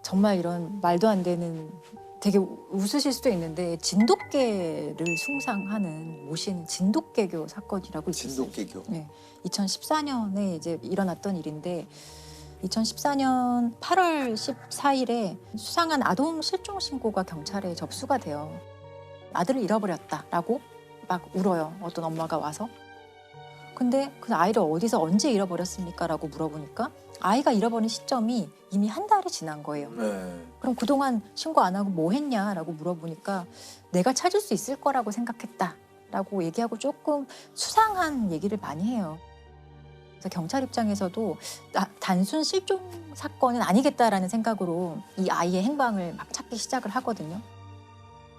정말 이런 말도 안 되는 되게 웃으실 수도 있는데 진돗개를 숭상하는 모시는 진돗개교 사건이라고 있었어요. 진돗개교. 네, 2014년에 이제 일어났던 일인데 2014년 8월 14일에 수상한 아동 실종 신고가 경찰에 접수가 돼요. 아들을 잃어버렸다라고 막 울어요. 어떤 엄마가 와서. 근데 그 아이를 어디서 언제 잃어버렸습니까? 라고 물어보니까 아이가 잃어버린 시점이 이미 한 달이 지난 거예요. 네. 그럼 그동안 신고 안 하고 뭐 했냐라고 물어보니까 내가 찾을 수 있을 거라고 생각했다라고 얘기하고 조금 수상한 얘기를 많이 해요. 그래서 경찰 입장에서도 단순 실종 사건은 아니겠다라는 생각으로 이 아이의 행방을 막 찾기 시작을 하거든요.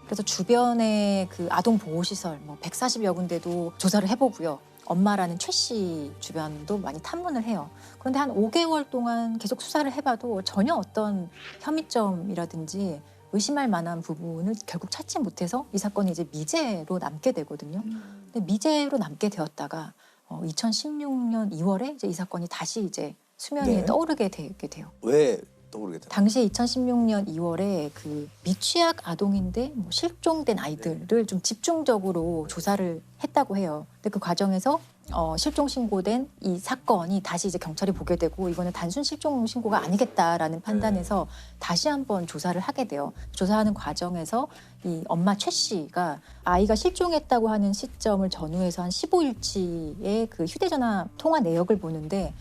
그래서 주변의 그 아동 보호시설 뭐 140여 군데도 조사를 해보고요. 엄마라는 최 씨 주변도 많이 탐문을 해요. 그런데 한 5개월 동안 계속 수사를 해봐도 전혀 어떤 혐의점이라든지 의심할 만한 부분을 결국 찾지 못해서 이 사건이 이제 미제로 남게 되거든요. 근데 미제로 남게 되었다가 2016년 2월에 이제 이 사건이 다시 이제 수면 위에 네. 떠오르게 되게 돼요. 왜 떠오르게 됐나요? 당시에 2016년 2월에 그 미취학 아동인데 뭐 실종된 아이들을 좀 집중적으로 조사를 했다고 해요. 근데 그 과정에서 실종 신고된 이 사건이 다시 이제 경찰이 보게 되고 이거는 단순 실종 신고가 아니겠다라는 판단에서 다시 한번 조사를 하게 돼요. 조사하는 과정에서 이 엄마 최 씨가 아이가 실종했다고 하는 시점을 전후해서 한 15일치의 그 휴대전화 통화 내역을 보는데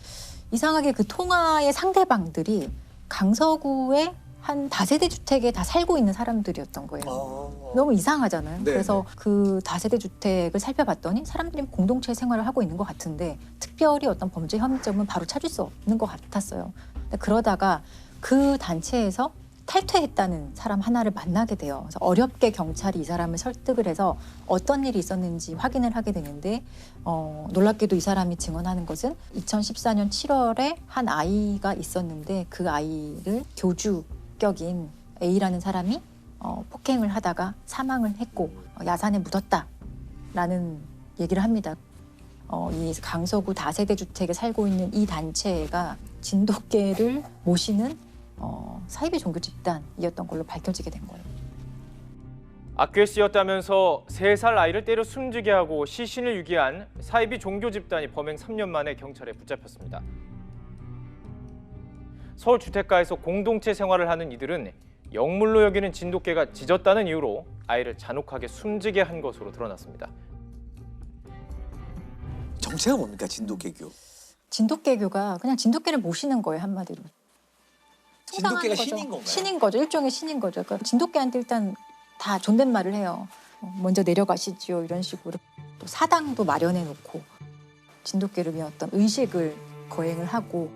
이상하게 그 통화의 상대방들이 강서구의 한 다세대 주택에 다 살고 있는 사람들이었던 거예요. 너무 이상하잖아요. 네, 그래서 그 다세대 주택을 살펴봤더니 사람들이 공동체 생활을 하고 있는 것 같은데 특별히 어떤 범죄 혐의점은 바로 찾을 수 없는 것 같았어요. 근데 그러다가 그 단체에서 탈퇴했다는 사람 하나를 만나게 돼요. 그래서 어렵게 경찰이 이 사람을 설득을 해서 어떤 일이 있었는지 확인을 하게 되는데 놀랍게도 이 사람이 증언하는 것은 2014년 7월에 한 아이가 있었는데 그 아이를 교주격인 A라는 사람이 폭행을 하다가 사망을 했고 야산에 묻었다라는 얘기를 합니다. 이 강서구 다세대 주택에 살고 있는 이 단체가 진돗개를 모시는 사이비 종교 집단이었던 걸로 밝혀지게 된 거예요. 악귀에 쓰였다면서 3살 아이를 때려 숨지게 하고 시신을 유기한 사이비 종교 집단이 범행 3년 만에 경찰에 붙잡혔습니다. 서울 주택가에서 공동체 생활을 하는 이들은 영물로 여기는 진돗개가 짖었다는 이유로 아이를 잔혹하게 숨지게 한 것으로 드러났습니다. 정체가 뭡니까 진돗개교? 진돗개교가 그냥 진돗개를 모시는 거예요, 한마디로. 진돗개가 거죠. 신인 건가요? 신인 거죠. 일종의 신인 거죠. 그러니까 진돗개한테 일단 다 존댓말을 해요. 먼저 내려가시지요 이런 식으로. 또 사당도 마련해 놓고 진돗개를 위한 어떤 의식을 거행을 하고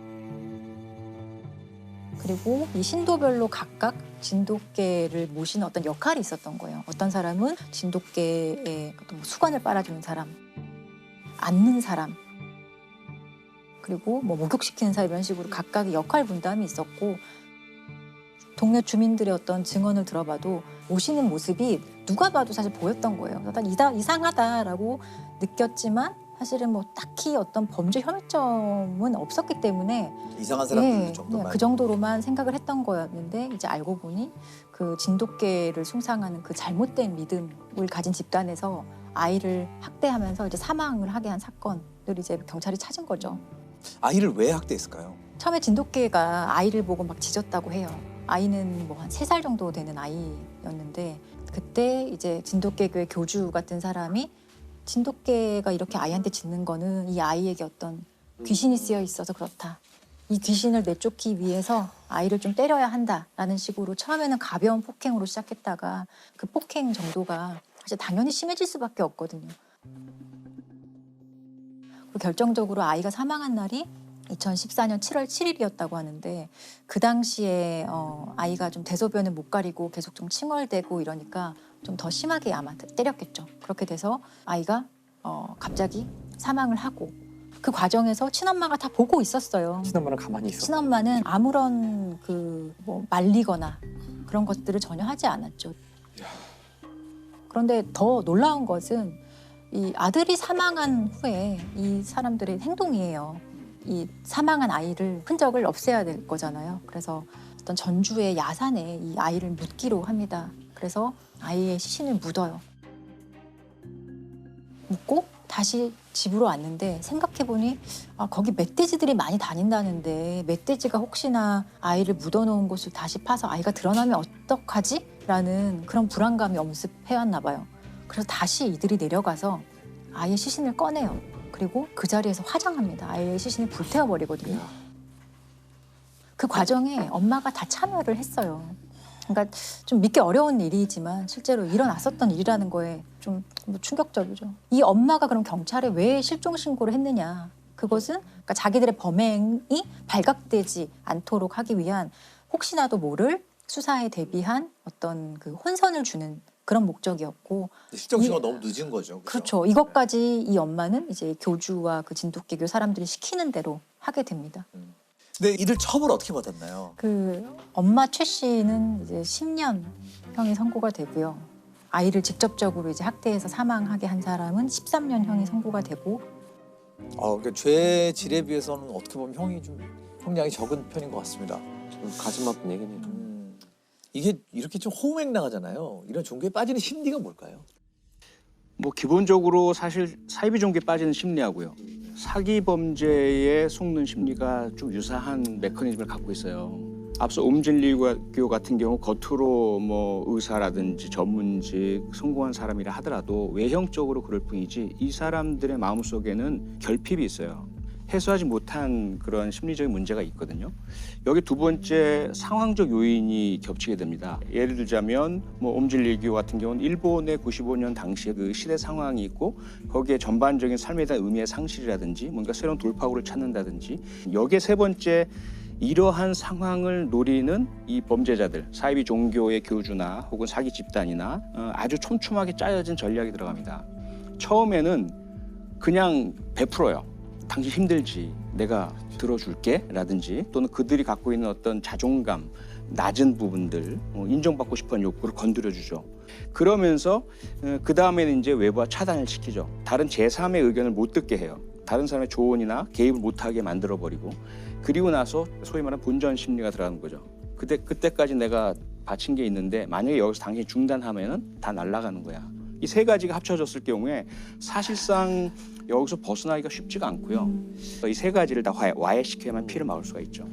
그리고 이 신도별로 각각 진돗개를 모시는 어떤 역할이 있었던 거예요. 어떤 사람은 진돗개의 어떤 뭐 수건을 빨아주는 사람, 앉는 사람, 그리고 뭐 목욕시키는 사람 이런 식으로 각각의 역할 분담이 있었고 동네 주민들의 어떤 증언을 들어봐도 모시는 모습이 누가 봐도 사실 보였던 거예요. 일단 이상하다라고 느꼈지만 사실은 뭐 딱히 어떤 범죄 혐의점은 없었기 때문에 이상한 사람들 네, 정도만. 그 정도로만 생각을 했던 거였는데 이제 알고 보니 그 진돗개를 숭상하는 그 잘못된 믿음을 가진 집단에서 아이를 학대하면서 이제 사망을 하게 한 사건을 이제 경찰이 찾은 거죠. 아이를 왜 학대했을까요? 처음에 진돗개가 아이를 보고 막 짖었다고 해요. 아이는 뭐 한 3살 정도 되는 아이였는데 그때 이제 진돗개교의 교주 같은 사람이 진돗개가 이렇게 아이한테 짖는 거는 이 아이에게 어떤 귀신이 쓰여 있어서 그렇다. 이 귀신을 내쫓기 위해서 아이를 좀 때려야 한다라는 식으로 처음에는 가벼운 폭행으로 시작했다가 그 폭행 정도가 사실 당연히 심해질 수밖에 없거든요. 그리고 결정적으로 아이가 사망한 날이 2014년 7월 7일이었다고 하는데 그 당시에 아이가 좀 대소변을 못 가리고 계속 좀 칭얼대고 이러니까 좀 더 심하게 아마 때렸겠죠. 그렇게 돼서 아이가 갑자기 사망을 하고 그 과정에서 친엄마가 다 보고 있었어요. 친엄마는 가만히 있어. 친엄마는 아무런 그 뭐 말리거나 그런 것들을 전혀 하지 않았죠. 그런데 더 놀라운 것은 이 아들이 사망한 후에 이 사람들의 행동이에요. 이 사망한 아이를 흔적을 없애야 될 거잖아요. 그래서 어떤 전주의 야산에 이 아이를 묻기로 합니다. 그래서 아이의 시신을 묻어요. 묻고 다시 집으로 왔는데 생각해보니 거기 멧돼지들이 많이 다닌다는데 멧돼지가 혹시나 아이를 묻어놓은 곳을 다시 파서 아이가 드러나면 어떡하지? 라는 그런 불안감이 엄습해왔나 봐요. 그래서 다시 이들이 내려가서 아이의 시신을 꺼내요. 그리고 그 자리에서 화장합니다. 아이의 시신을 불태워버리거든요. 그 과정에 엄마가 다 참여를 했어요. 그러니까 좀 믿기 어려운 일이지만 실제로 일어났었던 일이라는 거에 좀 충격적이죠. 이 엄마가 그럼 경찰에 왜 실종 신고를 했느냐. 그것은 그러니까 자기들의 범행이 발각되지 않도록 하기 위한 혹시나도 모를 수사에 대비한 어떤 그 혼선을 주는 그런 목적이었고. 실종 신고가 너무 늦은 거죠. 그렇죠. 이것까지 이 엄마는 이제 교주와 그 진돗개교 사람들이 시키는 대로 하게 됩니다. 근데 이들 처벌 어떻게 받았나요? 그 엄마 최 씨는 이제 10년 형이 선고가 되고요. 아이를 직접적으로 이제 학대해서 사망하게 한 사람은 13년 형이 선고가 되고. 그러니까 죄 질에 비해서는 어떻게 보면 형이 좀 형량이 적은 편인 것 같습니다. 좀 가슴 아픈 얘기네요. 이게 이렇게 좀 호응행랑하잖아요. 이런 종교에 빠지는 심리가 뭘까요? 뭐 기본적으로 사실 사이비 종교에 빠지는 심리하고요. 사기 범죄에 속는 심리가 좀 유사한 메커니즘을 갖고 있어요. 앞서 옴진리교 같은 경우 겉으로 뭐 의사라든지 전문직 성공한 사람이라 하더라도 외형적으로 그럴 뿐이지 이 사람들의 마음속에는 결핍이 있어요. 해소하지 못한 그런 심리적인 문제가 있거든요. 여기 두 번째 상황적 요인이 겹치게 됩니다. 예를 들자면 뭐 옴진리교 같은 경우는 일본의 95년 당시의 그 시대 상황이 있고 거기에 전반적인 삶에 대한 의미의 상실이라든지 뭔가 새로운 돌파구를 찾는다든지 여기에 세 번째 이러한 상황을 노리는 이 범죄자들, 사이비 종교의 교주나 혹은 사기 집단이나 아주 촘촘하게 짜여진 전략이 들어갑니다. 처음에는 그냥 베풀어요. 당신 힘들지, 내가 들어줄게 라든지 또는 그들이 갖고 있는 어떤 자존감, 낮은 부분들, 인정받고 싶은 욕구를 건드려주죠. 그러면서 그 다음에는 이제 외부와 차단을 시키죠. 다른 제3의 의견을 못 듣게 해요. 다른 사람의 조언이나 개입을 못하게 만들어버리고 그리고 나서 소위 말하는 본전 심리가 들어가는 거죠. 그때까지 내가 바친 게 있는데 만약에 여기서 당신이 중단하면은 다 날아가는 거야. 이 세 가지가 합쳐졌을 경우에 사실상 여기서 벗어나기가 쉽지가 않고요. 이 세 가지를 다 와해시켜야만 피를 막을 수가 있죠.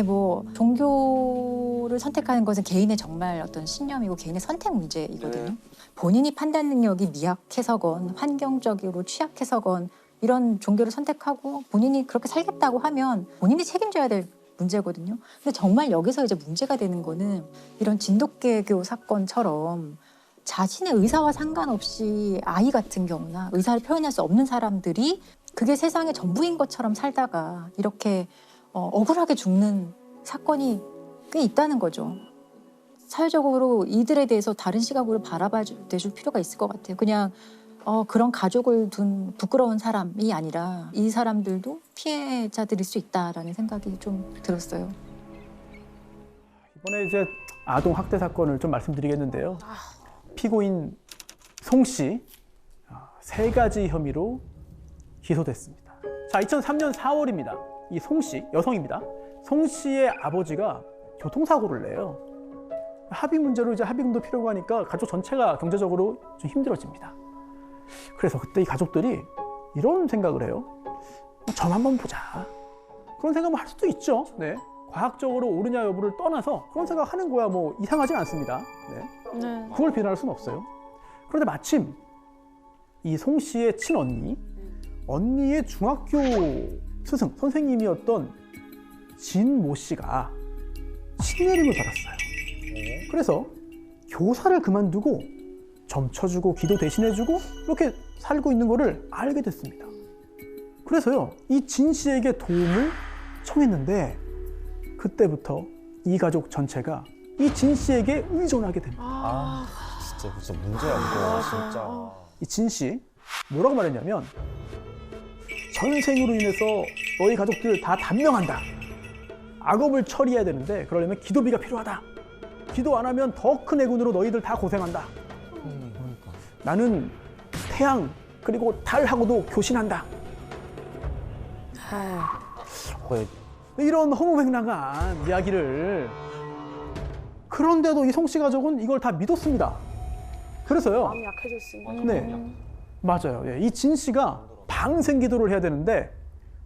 뭐 종교를 선택하는 것은 개인의 정말 어떤 신념이고 개인의 선택 문제이거든요. 네. 본인이 판단 능력이 미약해서건 환경적으로 취약해서건 이런 종교를 선택하고 본인이 그렇게 살겠다고 하면 본인이 책임져야 될 문제거든요. 근데 정말 여기서 이제 문제가 되는 거는 이런 진돗개교 사건처럼 자신의 의사와 상관없이 아이 같은 경우나 의사를 표현할 수 없는 사람들이 그게 세상의 전부인 것처럼 살다가 이렇게 억울하게 죽는 사건이 꽤 있다는 거죠. 사회적으로 이들에 대해서 다른 시각으로 바라봐 줄 필요가 있을 것 같아요. 그냥 그런 가족을 둔 부끄러운 사람이 아니라 이 사람들도 피해자들일 수 있다라는 생각이 좀 들었어요. 이번에 이제 아동 학대 사건을 좀 말씀드리겠는데요. 피고인 송 씨 3가지 혐의로 기소됐습니다. 자, 2003년 4월입니다. 이 송 씨, 여성입니다. 송 씨의 아버지가 교통사고를 내요. 합의 문제로 이제 합의금도 필요하고 하니까 가족 전체가 경제적으로 좀 힘들어집니다. 그래서 그때 이 가족들이 이런 생각을 해요. 점 한번 보자. 그런 생각을 할 수도 있죠. 네. 과학적으로 옳으냐 여부를 떠나서 그런 생각하는 거야 뭐 이상하진 않습니다. 네. 그걸 비난할 수는 없어요. 그런데 마침 이 송 씨의 친언니, 언니의 중학교 스승, 선생님이었던 진모 씨가 신내림을 받았어요. 그래서 교사를 그만두고 점 쳐주고 기도 대신해주고 이렇게 살고 있는 거를 알게 됐습니다. 그래서요, 이 진 씨에게 도움을 청했는데 그때부터 이 가족 전체가 이 진 씨에게 의존하게 됩니다. 진짜 문제야 이거 진짜. 이 진 씨 뭐라고 말했냐면 전생으로 인해서 너희 가족들 다 단명한다. 악업을 처리해야 되는데 그러려면 기도비가 필요하다. 기도 안 하면 더 큰 애군으로 너희들 다 고생한다. 나는 태양 그리고 달하고도 교신한다. 이런 허무맹랑한 이야기를. 그런데도 이 송씨 가족은 이걸 다 믿었습니다. 그래서요. 마음이 약해졌으니까. 네, 맞아요. 예, 이 진 씨가 방생 기도를 해야 되는데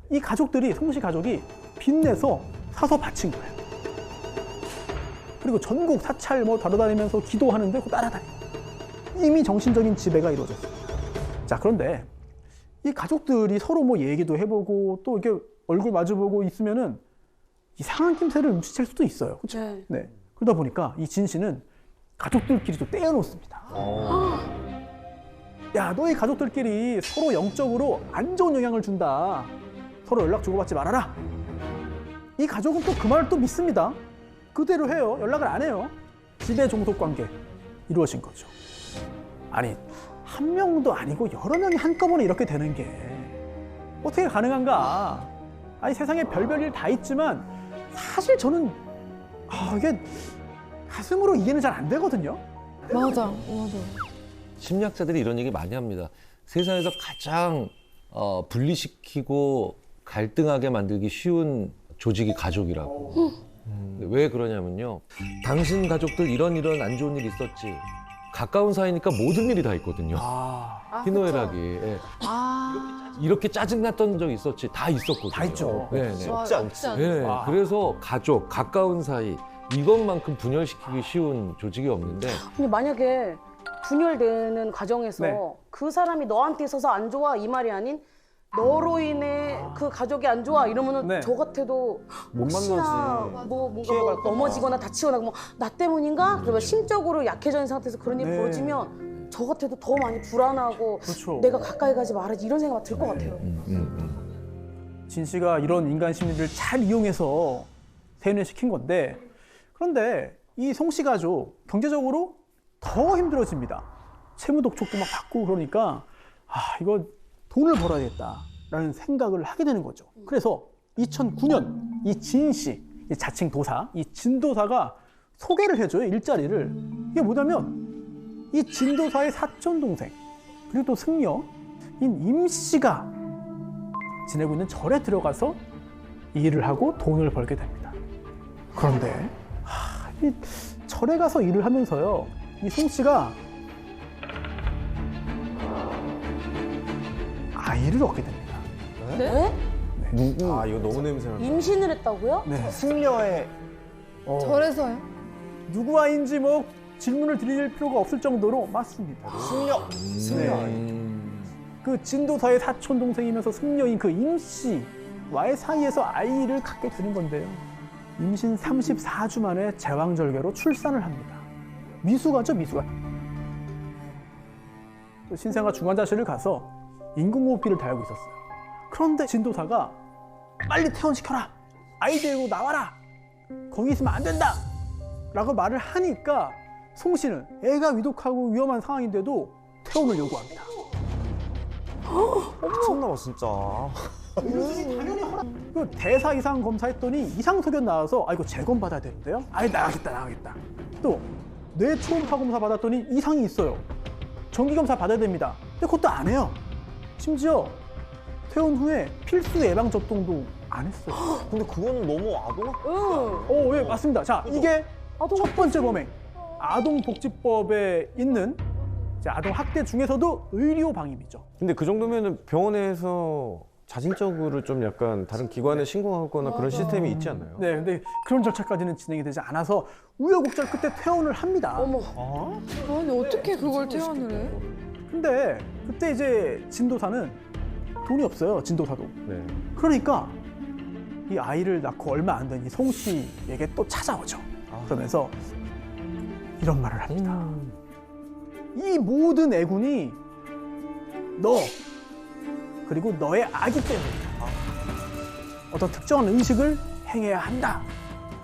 이 가족들이, 송씨 가족이 빚내서 사서 바친 거예요. 그리고 전국 사찰 뭐 돌아다니면서 기도하는데 그 따라다니고 이미 정신적인 지배가 이루어졌어요. 자, 그런데 이 가족들이 서로 뭐 얘기도 해보고 또 이렇게 얼굴 마주보고 있으면은 이상한 낌새를 눈치챌 수도 있어요. 그렇죠? 네. 네. 그러다 보니까 이 진 씨는 가족들끼리 또 떼어놓습니다. 야, 너희 가족들끼리 서로 영적으로 안 좋은 영향을 준다. 서로 연락 주고받지 말아라. 이 가족은 또 그 말을 또 믿습니다. 그대로 해요. 연락을 안 해요. 지배 종속 관계 이루어진 거죠. 아니, 한 명도 아니고 여러 명이 한꺼번에 이렇게 되는 게 어떻게 가능한가? 아니, 세상에 별별 일 다 있지만 사실 저는 이게 가슴으로 이해는 잘 안 되거든요. 맞아. 심리학자들이 이런 얘기 많이 합니다. 세상에서 가장 분리시키고 갈등하게 만들기 쉬운 조직이 가족이라고. 왜 그러냐면요. 당신 가족들 이런 안 좋은 일 있었지. 가까운 사이니까 모든 일이 다 있거든요. 희노애락이. 예. 이렇게 짜증났던 적 있었지. 다 있었거든요. 다 있죠. 네, 네. 없지 않지. 네, 그래서 가족, 가까운 사이 이것만큼 분열시키기 쉬운 조직이 없는데 근데 만약에 분열되는 과정에서 네. 그 사람이 너한테 있어서 안 좋아 이 말이 아닌 너로 인해 그 가족이 안 좋아 이러면은 네. 저 같아도 못 혹시나 만나지. 뭐 뭔가 뭐 넘어지거나 다치거나 뭐 나 때문인가? 그러면 심적으로 약해져 있는 상태에서 그런 일이 네. 벌어지면 저 같아도 더 많이 불안하고 그렇죠. 내가 가까이 가지 말아야지 이런 생각이 들 것 같아요. 진 씨가 이런 인간 심리를 잘 이용해서 세뇌시킨 건데, 그런데 이 송 씨 가족 경제적으로 더 힘들어집니다. 채무 독촉도 막 받고 그러니까 이거 돈을 벌어야겠다라는 생각을 하게 되는 거죠. 그래서 2009년 이 진 씨, 이 자칭 도사, 이 진도사가 소개를 해줘요, 일자리를. 이게 뭐냐면 이 진도사의 사촌 동생 그리고 또 승려인 임 씨가 지내고 있는 절에 들어가서 일을 하고 돈을 벌게 됩니다. 그런데 이 절에 가서 일을 하면서요, 이 송 씨가 아이를 얻게 됩니다. 네? 누구? 이거 너무 냄새나. 임신을 했다고요? 네. 승려의 절에서요? 누구 아이인지 뭐 질문을 드릴 필요가 없을 정도로 맞습니다. 승려. 그 진도사의 사촌 동생이면서 승려인 그 임 씨와의 사이에서 아이를 갖게 되는 건데요. 임신 34주 만에 제왕절개로 출산을 합니다. 미숙아죠, 미숙아. 신생아 중환자실을 가서 인공호흡기를 달고 있었어요. 그런데 진도사가 빨리 퇴원시켜라, 아이 데리고 나와라, 거기 있으면 안 된다 라고 말을 하니까 송 씨는 애가 위독하고 위험한 상황인데도 퇴원을 요구합니다. 미쳤나 봐 진짜. 그 대사 이상 검사했더니 이상 소견 나와서 이거 재검 받아야 되는데요. 나가겠다. 또 뇌 초음파 검사 받았더니 이상이 있어요. 정기 검사 받아야 됩니다. 근데 그것도 안 해요. 심지어 퇴원 후에 필수 예방 접종도 안 했어요. 근데 그거는 너무 응. 예, 맞습니다. 자, 이게 아동 첫 번째 범행. 아동복지법에 있는 이제 아동 학대 중에서도 의료 방임이죠. 근데 그 정도면은 병원에서 자진적으로 좀 약간 다른 기관에 신고하거나 그런 시스템이 있지 않나요? 네, 근데 그런 절차까지는 진행이 되지 않아서 우여곡절 끝에 퇴원을 합니다. 어머. 아니 어떻게 그걸 퇴원을 해? 근데 그때 이제 진도사는 돈이 없어요. 진도사도. 네. 그러니까 이 아이를 낳고 얼마 안 된 이 송 씨에게 또 찾아오죠. 그러면서 이런 말을 합니다. 이 모든 애군이 너 그리고 너의 아기 때문이다. 어떤 특정한 의식을 행해야 한다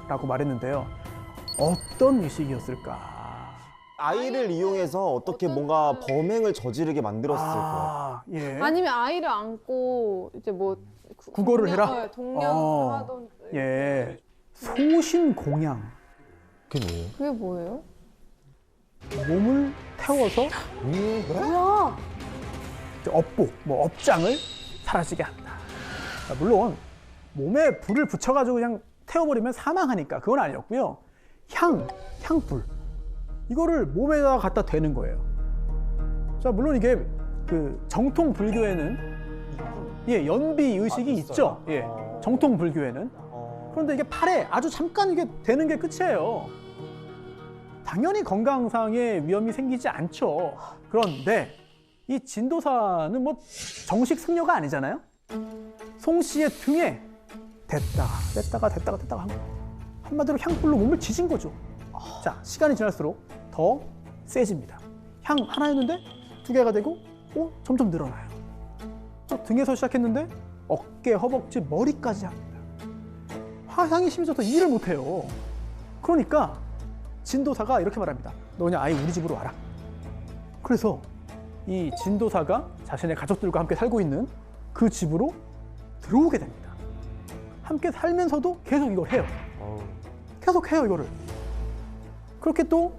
라고 말했는데요. 어떤 의식이었을까? 아이를 이용해서 어떻게 뭔가 범행을 저지르게 만들었을 거야. 예. 아니면 아이를 안고 이제 뭐 국어를 해라? 동냥하던 예. 소신공양. 그게 뭐예요? 그게 뭐예요? 몸을 태워서 뭐야? 업보, 업장을 사라지게 한다. 물론 몸에 불을 붙여가지고 그냥 태워버리면 사망하니까 그건 아니었고요. 향불 이거를 몸에다가 갖다 대는 거예요. 자, 물론 이게 그 정통 불교에는 연비 의식이 있죠. 정통 불교에는. 그런데 이게 팔에 아주 잠깐 이게 되는 게 끝이에요. 당연히 건강상의 위험이 생기지 않죠. 그런데 이 진도사는 뭐 정식 승려가 아니잖아요. 송 씨의 등에 됐다가 하고 한마디로 향불로 몸을 지진 거죠. 자, 시간이 지날수록 더 세집니다. 향 하나였는데 2개가 되고 점점 늘어나요. 등에서 시작했는데 어깨, 허벅지, 머리까지 합니다. 화상이 심해져서 일을 못해요. 그러니까 진도사가 이렇게 말합니다. 너 그냥 아예 우리 집으로 와라. 그래서 이 진도사가 자신의 가족들과 함께 살고 있는 그 집으로 들어오게 됩니다. 함께 살면서도 계속 이걸 해요. 계속 해요, 이거를. 그렇게 또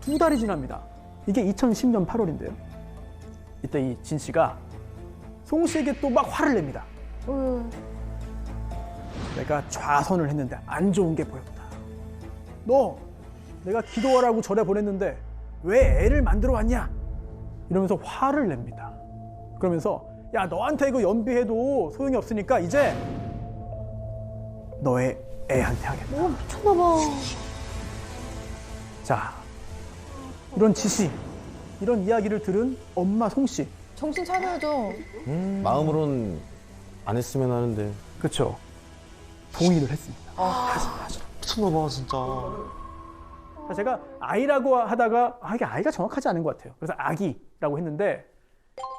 2달이 지납니다. 이게 2010년 8월인데요. 이때 이 진 씨가 송 씨에게 또 막 화를 냅니다. 내가 좌선을 했는데 안 좋은 게 보였다. 너 내가 기도하라고 절에 보냈는데 왜 애를 만들어 왔냐? 이러면서 화를 냅니다. 그러면서 야, 너한테 이거 연비해도 소용이 없으니까 이제 너의 애한테 하겠다. 미쳤나봐. 자, 이런 지시, 이런 이야기를 들은 엄마 송 씨. 정신 차려야죠. 마음으로는 안 했으면 하는데. 그렇죠. 동의를 했습니다. 미쳤나봐 진짜. 자, 제가 아이라고 하다가 이게 아이가 정확하지 않은 것 같아요. 그래서 아기라고 했는데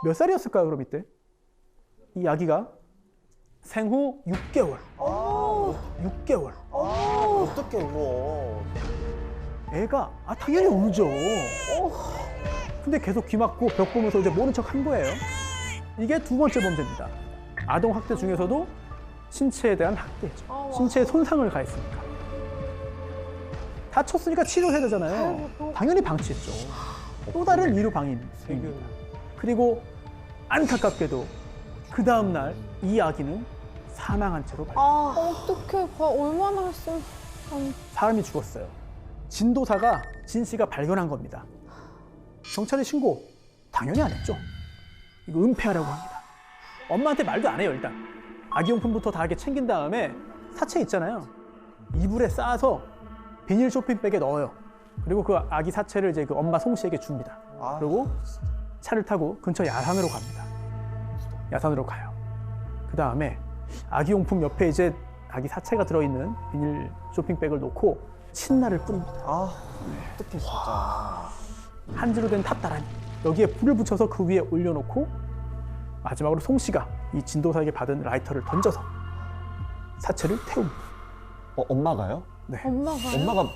몇 살이었을까요, 그럼 이때? 이 아기가 생후 6개월. 6개월. 어떻게 울어? 애가 당연히 울죠. 근데 계속 귀 막고 벽 보면서 이제 모른 척 한 거예요. 이게 2번째 범죄입니다. 아동 학대 중에서도 신체에 대한 학대죠. 신체에 손상을 가했으니까. 다쳤으니까 치료해야 되잖아요. 당연히 방치했죠. 또 다른 이루 방임입니다. 그리고 안타깝게도 그 다음 날 이 아기는 사망한 채로 발견. 어떡해. 얼마나 했어. 사람이 죽었어요. 진도사가 진 씨가 발견한 겁니다. 경찰에 신고 당연히 안 했죠. 이거 은폐하라고 합니다. 엄마한테 말도 안 해요, 일단. 아기용품부터 다 이렇게 챙긴 다음에 사체 있잖아요. 이불에 싸서 비닐 쇼핑백에 넣어요. 그리고 그 아기 사체를 이제 그 엄마 송 씨에게 줍니다. 그리고 차를 타고 근처 야산으로 갑니다. 야산으로 가요. 그 다음에 아기용품 옆에 이제 아기 사체가 들어있는 비닐 쇼핑백을 놓고 신나를 뿌립니다. 어떡해 진짜. 한지로 된 탑다라니. 여기에 불을 붙여서 그 위에 올려놓고 마지막으로 송 씨가 이 진도사에게 받은 라이터를 던져서 사체를 태웁니다. 엄마가요? 네. 엄마가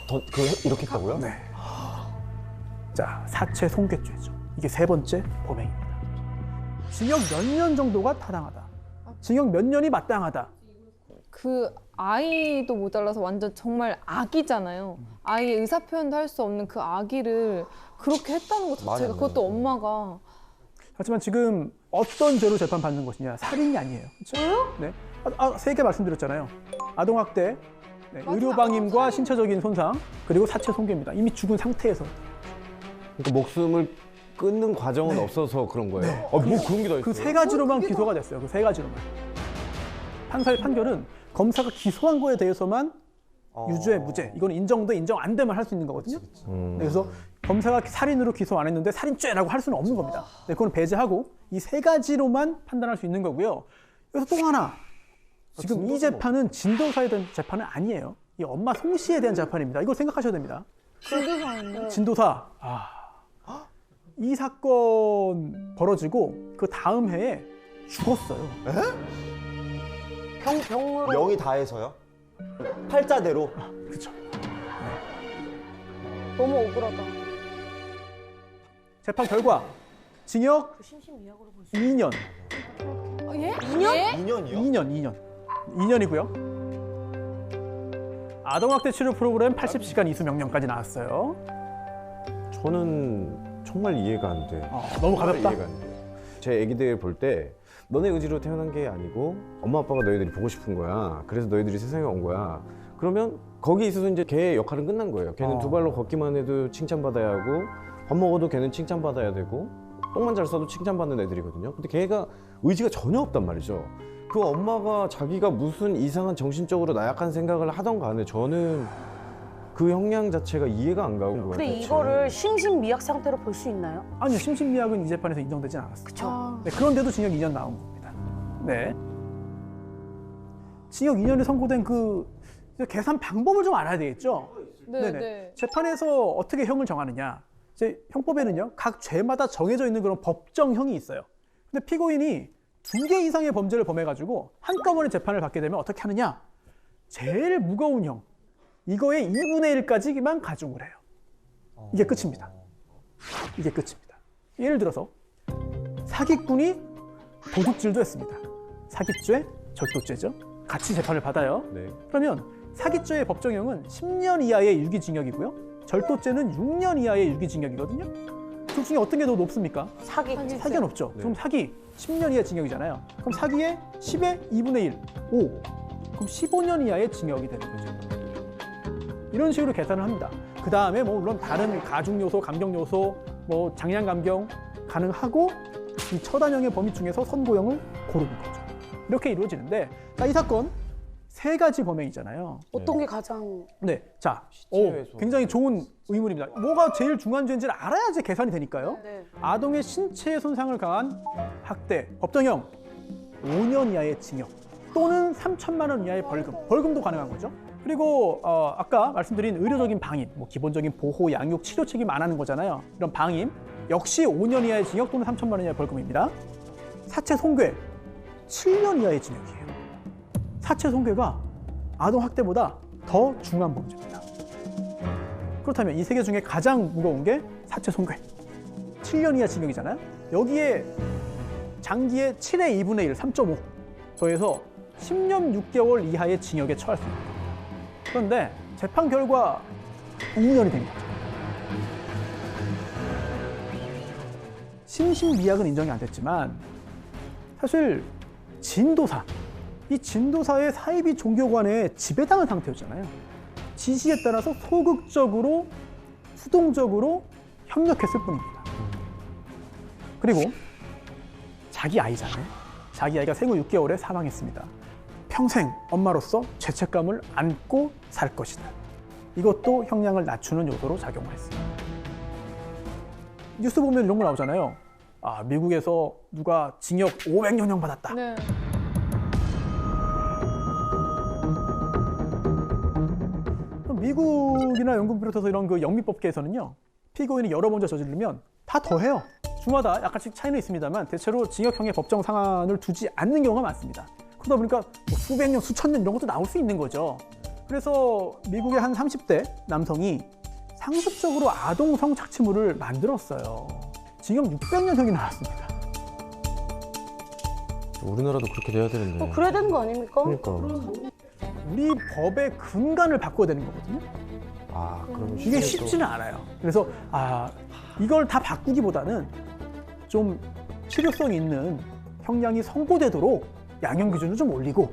이렇게 했다고요? 네. 자, 사체 손괴죄죠. 이게 3번째 범행입니다. 징역 몇 년 정도가 타당하다. 징역 몇 년이 마땅하다. 그 아이도 모자라서 완전 정말 아기잖아요. 아이의 의사 표현도 할 수 없는 그 아기를 그렇게 했다는 것 자체가, 그것도 엄마가. 하지만 지금 어떤 죄로 재판받는 것이냐? 살인이 아니에요. 그렇죠? 네. 3개 말씀드렸잖아요. 아동학대, 의료방임과 신체적인 손상, 그리고 사체 손괴입니다. 이미 죽은 상태에서. 그러니까 목숨을 끊는 과정은 없어서 그런 거예요. 네. 뭐 그런 게 다 있어요? 그 3가지로만 기소가 됐어요. 그 3가지로만. 판사의 판결은 검사가 기소한 거에 대해서만 유죄, 무죄, 이건 인정돼 인정 안 되면 할 수 있는 거거든요. 그래서 검사가 살인으로 기소 안 했는데 살인죄라고 할 수는 없는 겁니다. 네, 그건 배제하고 이 3가지로만 판단할 수 있는 거고요. 여기서 또 하나, 지금 이 재판은 진도사에 대한 재판은 아니에요. 이 엄마 송 씨에 대한 재판입니다. 이걸 생각하셔야 됩니다. 진도사인데. 진도사, 이 사건 벌어지고 그 다음 해에 죽었어요. 병으로. 명이 다해서요? 팔자대로? 그렇죠. 너무 억울하다. 재판 결과 징역 2년. 예? 2년이요? 2년이고요. 아동학대 치료 프로그램 80시간 이수 명령까지 나왔어요. 저는 정말 이해가 안 돼. 너무 가볍다? 이해가 안 돼. 제 애기들 볼 때 너네 의지로 태어난 게 아니고 엄마 아빠가 너희들이 보고 싶은 거야. 그래서 너희들이 세상에 온 거야. 그러면 거기 있어서 이제 걔의 역할은 끝난 거예요. 걔는 두 발로 걷기만 해도 칭찬받아야 하고 밥 먹어도 걔는 칭찬받아야 되고 똥만 잘 싸도 칭찬받는 애들이거든요. 근데 걔가 의지가 전혀 없단 말이죠. 그 엄마가 자기가 무슨 이상한 정신적으로 나약한 생각을 하던 간에 저는 그 형량 자체가 이해가 안 가는 거예요. 근데 대체. 이거를 심신미약 상태로 볼 수 있나요? 아니요, 심신미약은 이 재판에서 인정되진 않았어요. 그쵸. 네, 그런데도 징역 2년 나온 겁니다. 네. 징역 2년이 선고된 그 계산 방법을 좀 알아야 되겠죠? 네, 네네. 네. 재판에서 어떻게 형을 정하느냐? 이제 형법에는요, 각 죄마다 정해져 있는 그런 법정형이 있어요. 근데 피고인이 2개 이상의 범죄를 범해가지고 한꺼번에 재판을 받게 되면 어떻게 하느냐? 제일 무거운 형, 이거의 2분의 1까지만 가중을 해요. 이게 끝입니다. 이게 끝입니다. 예를 들어서 사기꾼이 도둑질도 했습니다. 사기죄, 절도죄죠. 같이 재판을 받아요. 네. 그러면 사기죄의 법정형은 10년 이하의 유기징역이고요. 절도죄는 6년 이하의 유기징역이거든요. 둘 중에 어떤 게 더 높습니까? 사기가 높죠. 네. 그럼 사기 10년 이하 징역이잖아요. 그럼 사기의 10의 2분의 1, 5. 그럼 15년 이하의 징역이 되는 거죠. 이런 식으로 계산을 합니다. 그 다음에 뭐 물론 다른 가중 요소, 감경 요소, 뭐 장량 감경 가능하고 이 처단형의 범위 중에서 선고형을 고르는 거죠. 이렇게 이루어지는데, 자, 이 사건 3가지 범행이잖아요. 어떤 게 가장 네, 자, 시체에서. 굉장히 좋은 의문입니다. 뭐가 제일 중요한 죄인지를 알아야지 계산이 되니까요. 네. 아동의 신체에 손상을 가한 학대, 법정형 5년 이하의 징역 또는 3천만 원 이하의 벌금, 벌금도 가능한 거죠. 그리고 아까 말씀드린 의료적인 방임, 뭐 기본적인 보호, 양육, 치료 책임 안 하는 거잖아요. 이런 방임 역시 5년 이하의 징역 또는 3천만 원 이하의 벌금입니다. 사체 손괴 7년 이하의 징역이에요. 사체 손괴가 아동 학대보다 더 중한 범죄입니다. 그렇다면 이 3개 중에 가장 무거운 게 사체 손괴. 7년 이하 징역이잖아요. 여기에 장기의 7의 2분의 1, 3.5 더해서 10년 6개월 이하의 징역에 처할 수 있습니다. 그런데 재판 결과 2년이 된 거죠. 심신미약은 인정이 안 됐지만 사실 진도사, 이 진도사의 사이비 종교관에 지배당한 상태였잖아요. 지시에 따라서 소극적으로, 수동적으로 협력했을 뿐입니다. 그리고 자기 아이잖아요. 자기 아이가 생후 6개월에 사망했습니다. 평생 엄마로서 죄책감을 안고 살 것이다. 이것도 형량을 낮추는 요소로 작용을 했습니다. 뉴스 보면 이런 거 나오잖아요. 아, 미국에서 누가 징역 500년형 받았다. 네. 미국이나 영국 비롯해서 이런 그 영미법계에서는요, 피고인이 여러 번째 저지르면 다 더해요. 주마다 약간씩 차이는 있습니다만 대체로 징역형의 법정 상한을 두지 않는 경우가 많습니다. 그러다 보니까 뭐 수백 년, 수천 년 이런 것도 나올 수 있는 거죠. 그래서 미국의 한 30대 남성이 상습적으로 아동 성착취물을 만들었어요. 징역 600년형이 나왔습니다. 우리나라도 그렇게 돼야 되는데. 그래야 되는 거 아닙니까? 그러니까. 우리 법의 근간을 바꿔야 되는 거거든요. 아, 그럼 이게 쉽지는 않아요. 그래서 이걸 다 바꾸기보다는 좀 실효성 있는 형량이 선고되도록 양형 기준을 좀 올리고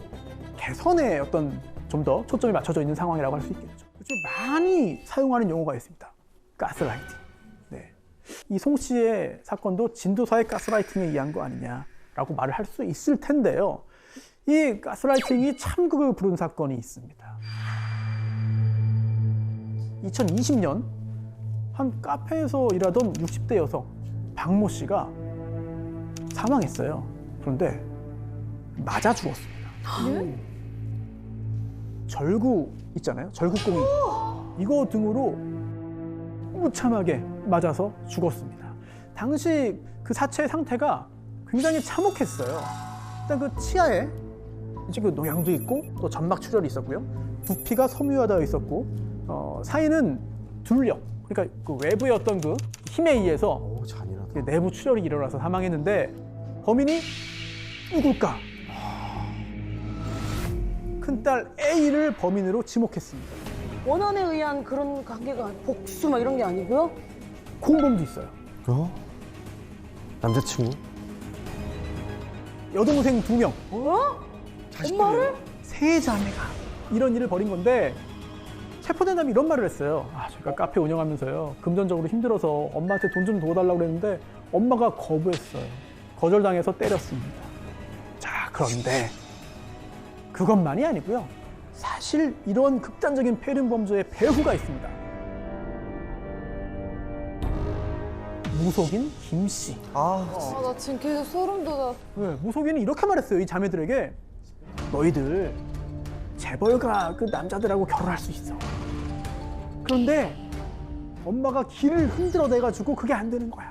개선에 어떤 좀 더 초점이 맞춰져 있는 상황이라고 할 수 있겠죠. 요즘 많이 사용하는 용어가 있습니다. 가스라이팅. 네. 이 송 씨의 사건도 진도사의 가스라이팅에 의한 거 아니냐라고 말을 할 수 있을 텐데요. 이 가스라이팅이 참극을 부른 사건이 있습니다. 2020년 한 카페에서 일하던 60대 여성 박모 씨가 사망했어요. 그런데 맞아 죽었습니다. 절구 있잖아요. 절구꽁이 이거 등으로 무참하게 맞아서 죽었습니다. 당시 그 사체의 상태가 굉장히 참혹했어요. 일단 그 치아에 이제 그 노양도 있고 또 점막 출혈이 있었고요. 부피가 섬유화되어 있었고 사인은 둘력, 그러니까 그 외부의 어떤 그 힘에 의해서 잔인하다. 내부 출혈이 일어나서 사망했는데 범인이 누굴까? 큰딸 A를 범인으로 지목했습니다. 원한에 의한 그런 관계가 복수 막 이런 게 아니고요? 공범도 있어요. 어? 남자친구? 여동생 2명, 엄마를? 세 자매가 이런 일을 벌인 건데 체포된 다음에 이런 말을 했어요. 제가 카페 운영하면서요. 금전적으로 힘들어서 엄마한테 돈 좀 도와달라고 그랬는데 엄마가 거부했어요. 거절당해서 때렸습니다. 자, 그런데 그것만이 아니고요. 사실 이런 극단적인 폐륜 범죄의 배후가 있습니다. 무속인 김 씨. 나 지금 계속 소름 돋아. 네, 무속인은 이렇게 말했어요. 이 자매들에게 너희들 재벌가 그 남자들하고 결혼할 수 있어. 그런데 엄마가 길을 흔들어대가지고 그게 안 되는 거야.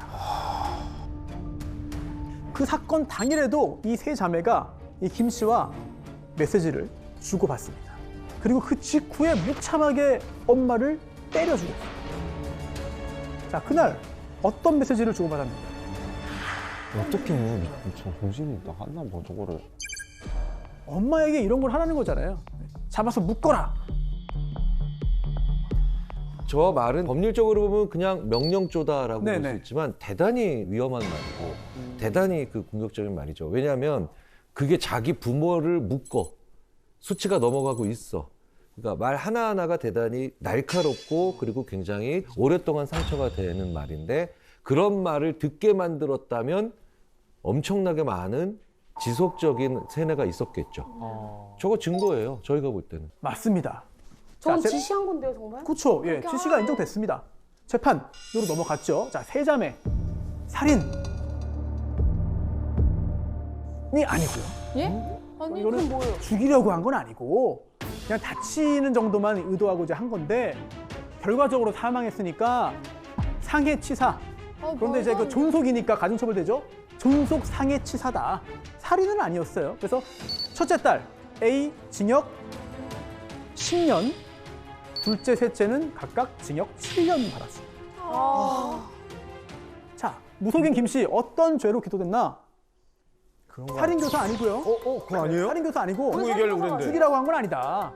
그 사건 당일에도 이 세 자매가 이 김 씨와 메시지를 주고받습니다. 그리고 그 직후에 무참하게 엄마를 때려 죽였어요. 자, 그날 어떤 메시지를 주고받았는가? 어떻게 미친 정신이 나갔나 뭐 저거를. 엄마에게 이런 걸 하라는 거잖아요. 잡아서 묶어라. 저 말은 법률적으로 보면 그냥 명령조다라고 볼 네네. 수 있지만 대단히 위험한 말이고 대단히 그 공격적인 말이죠. 왜냐하면 그게 자기 부모를 묶어 수치가 넘어가고 있어. 그러니까 말 하나하나가 대단히 날카롭고 그리고 굉장히 오랫동안 상처가 되는 말인데 그런 말을 듣게 만들었다면 엄청나게 많은 지속적인 세뇌가 있었겠죠. 저거 증거예요. 저희가 볼 때는. 맞습니다. 전 자, 지시한 건데요, 정말? 그렇죠. 예, 그렇게 지시가 인정됐습니다. 재판으로 넘어갔죠. 자, 세 자매 살인이 아니고요. 예? 아니, 이거는 그건 뭐예요? 죽이려고 한 건 아니고 그냥 다치는 정도만 의도하고 이제 한 건데 결과적으로 사망했으니까 상해치사. 그런데 이제 그 존속이니까 가중처벌되죠. 존속 상해치사다. 살인은 아니었어요. 그래서 첫째 딸 A 징역 10년, 둘째, 셋째는 각각 징역 7년 받았습니다. 자, 무속인 김 씨 어떤 죄로 기소됐나? 살인교사 아니고요. 그거 아니에요? 살인교사 아니고 그거 얘기하려고 그랬는데. 죽이라고 한 건 아니다.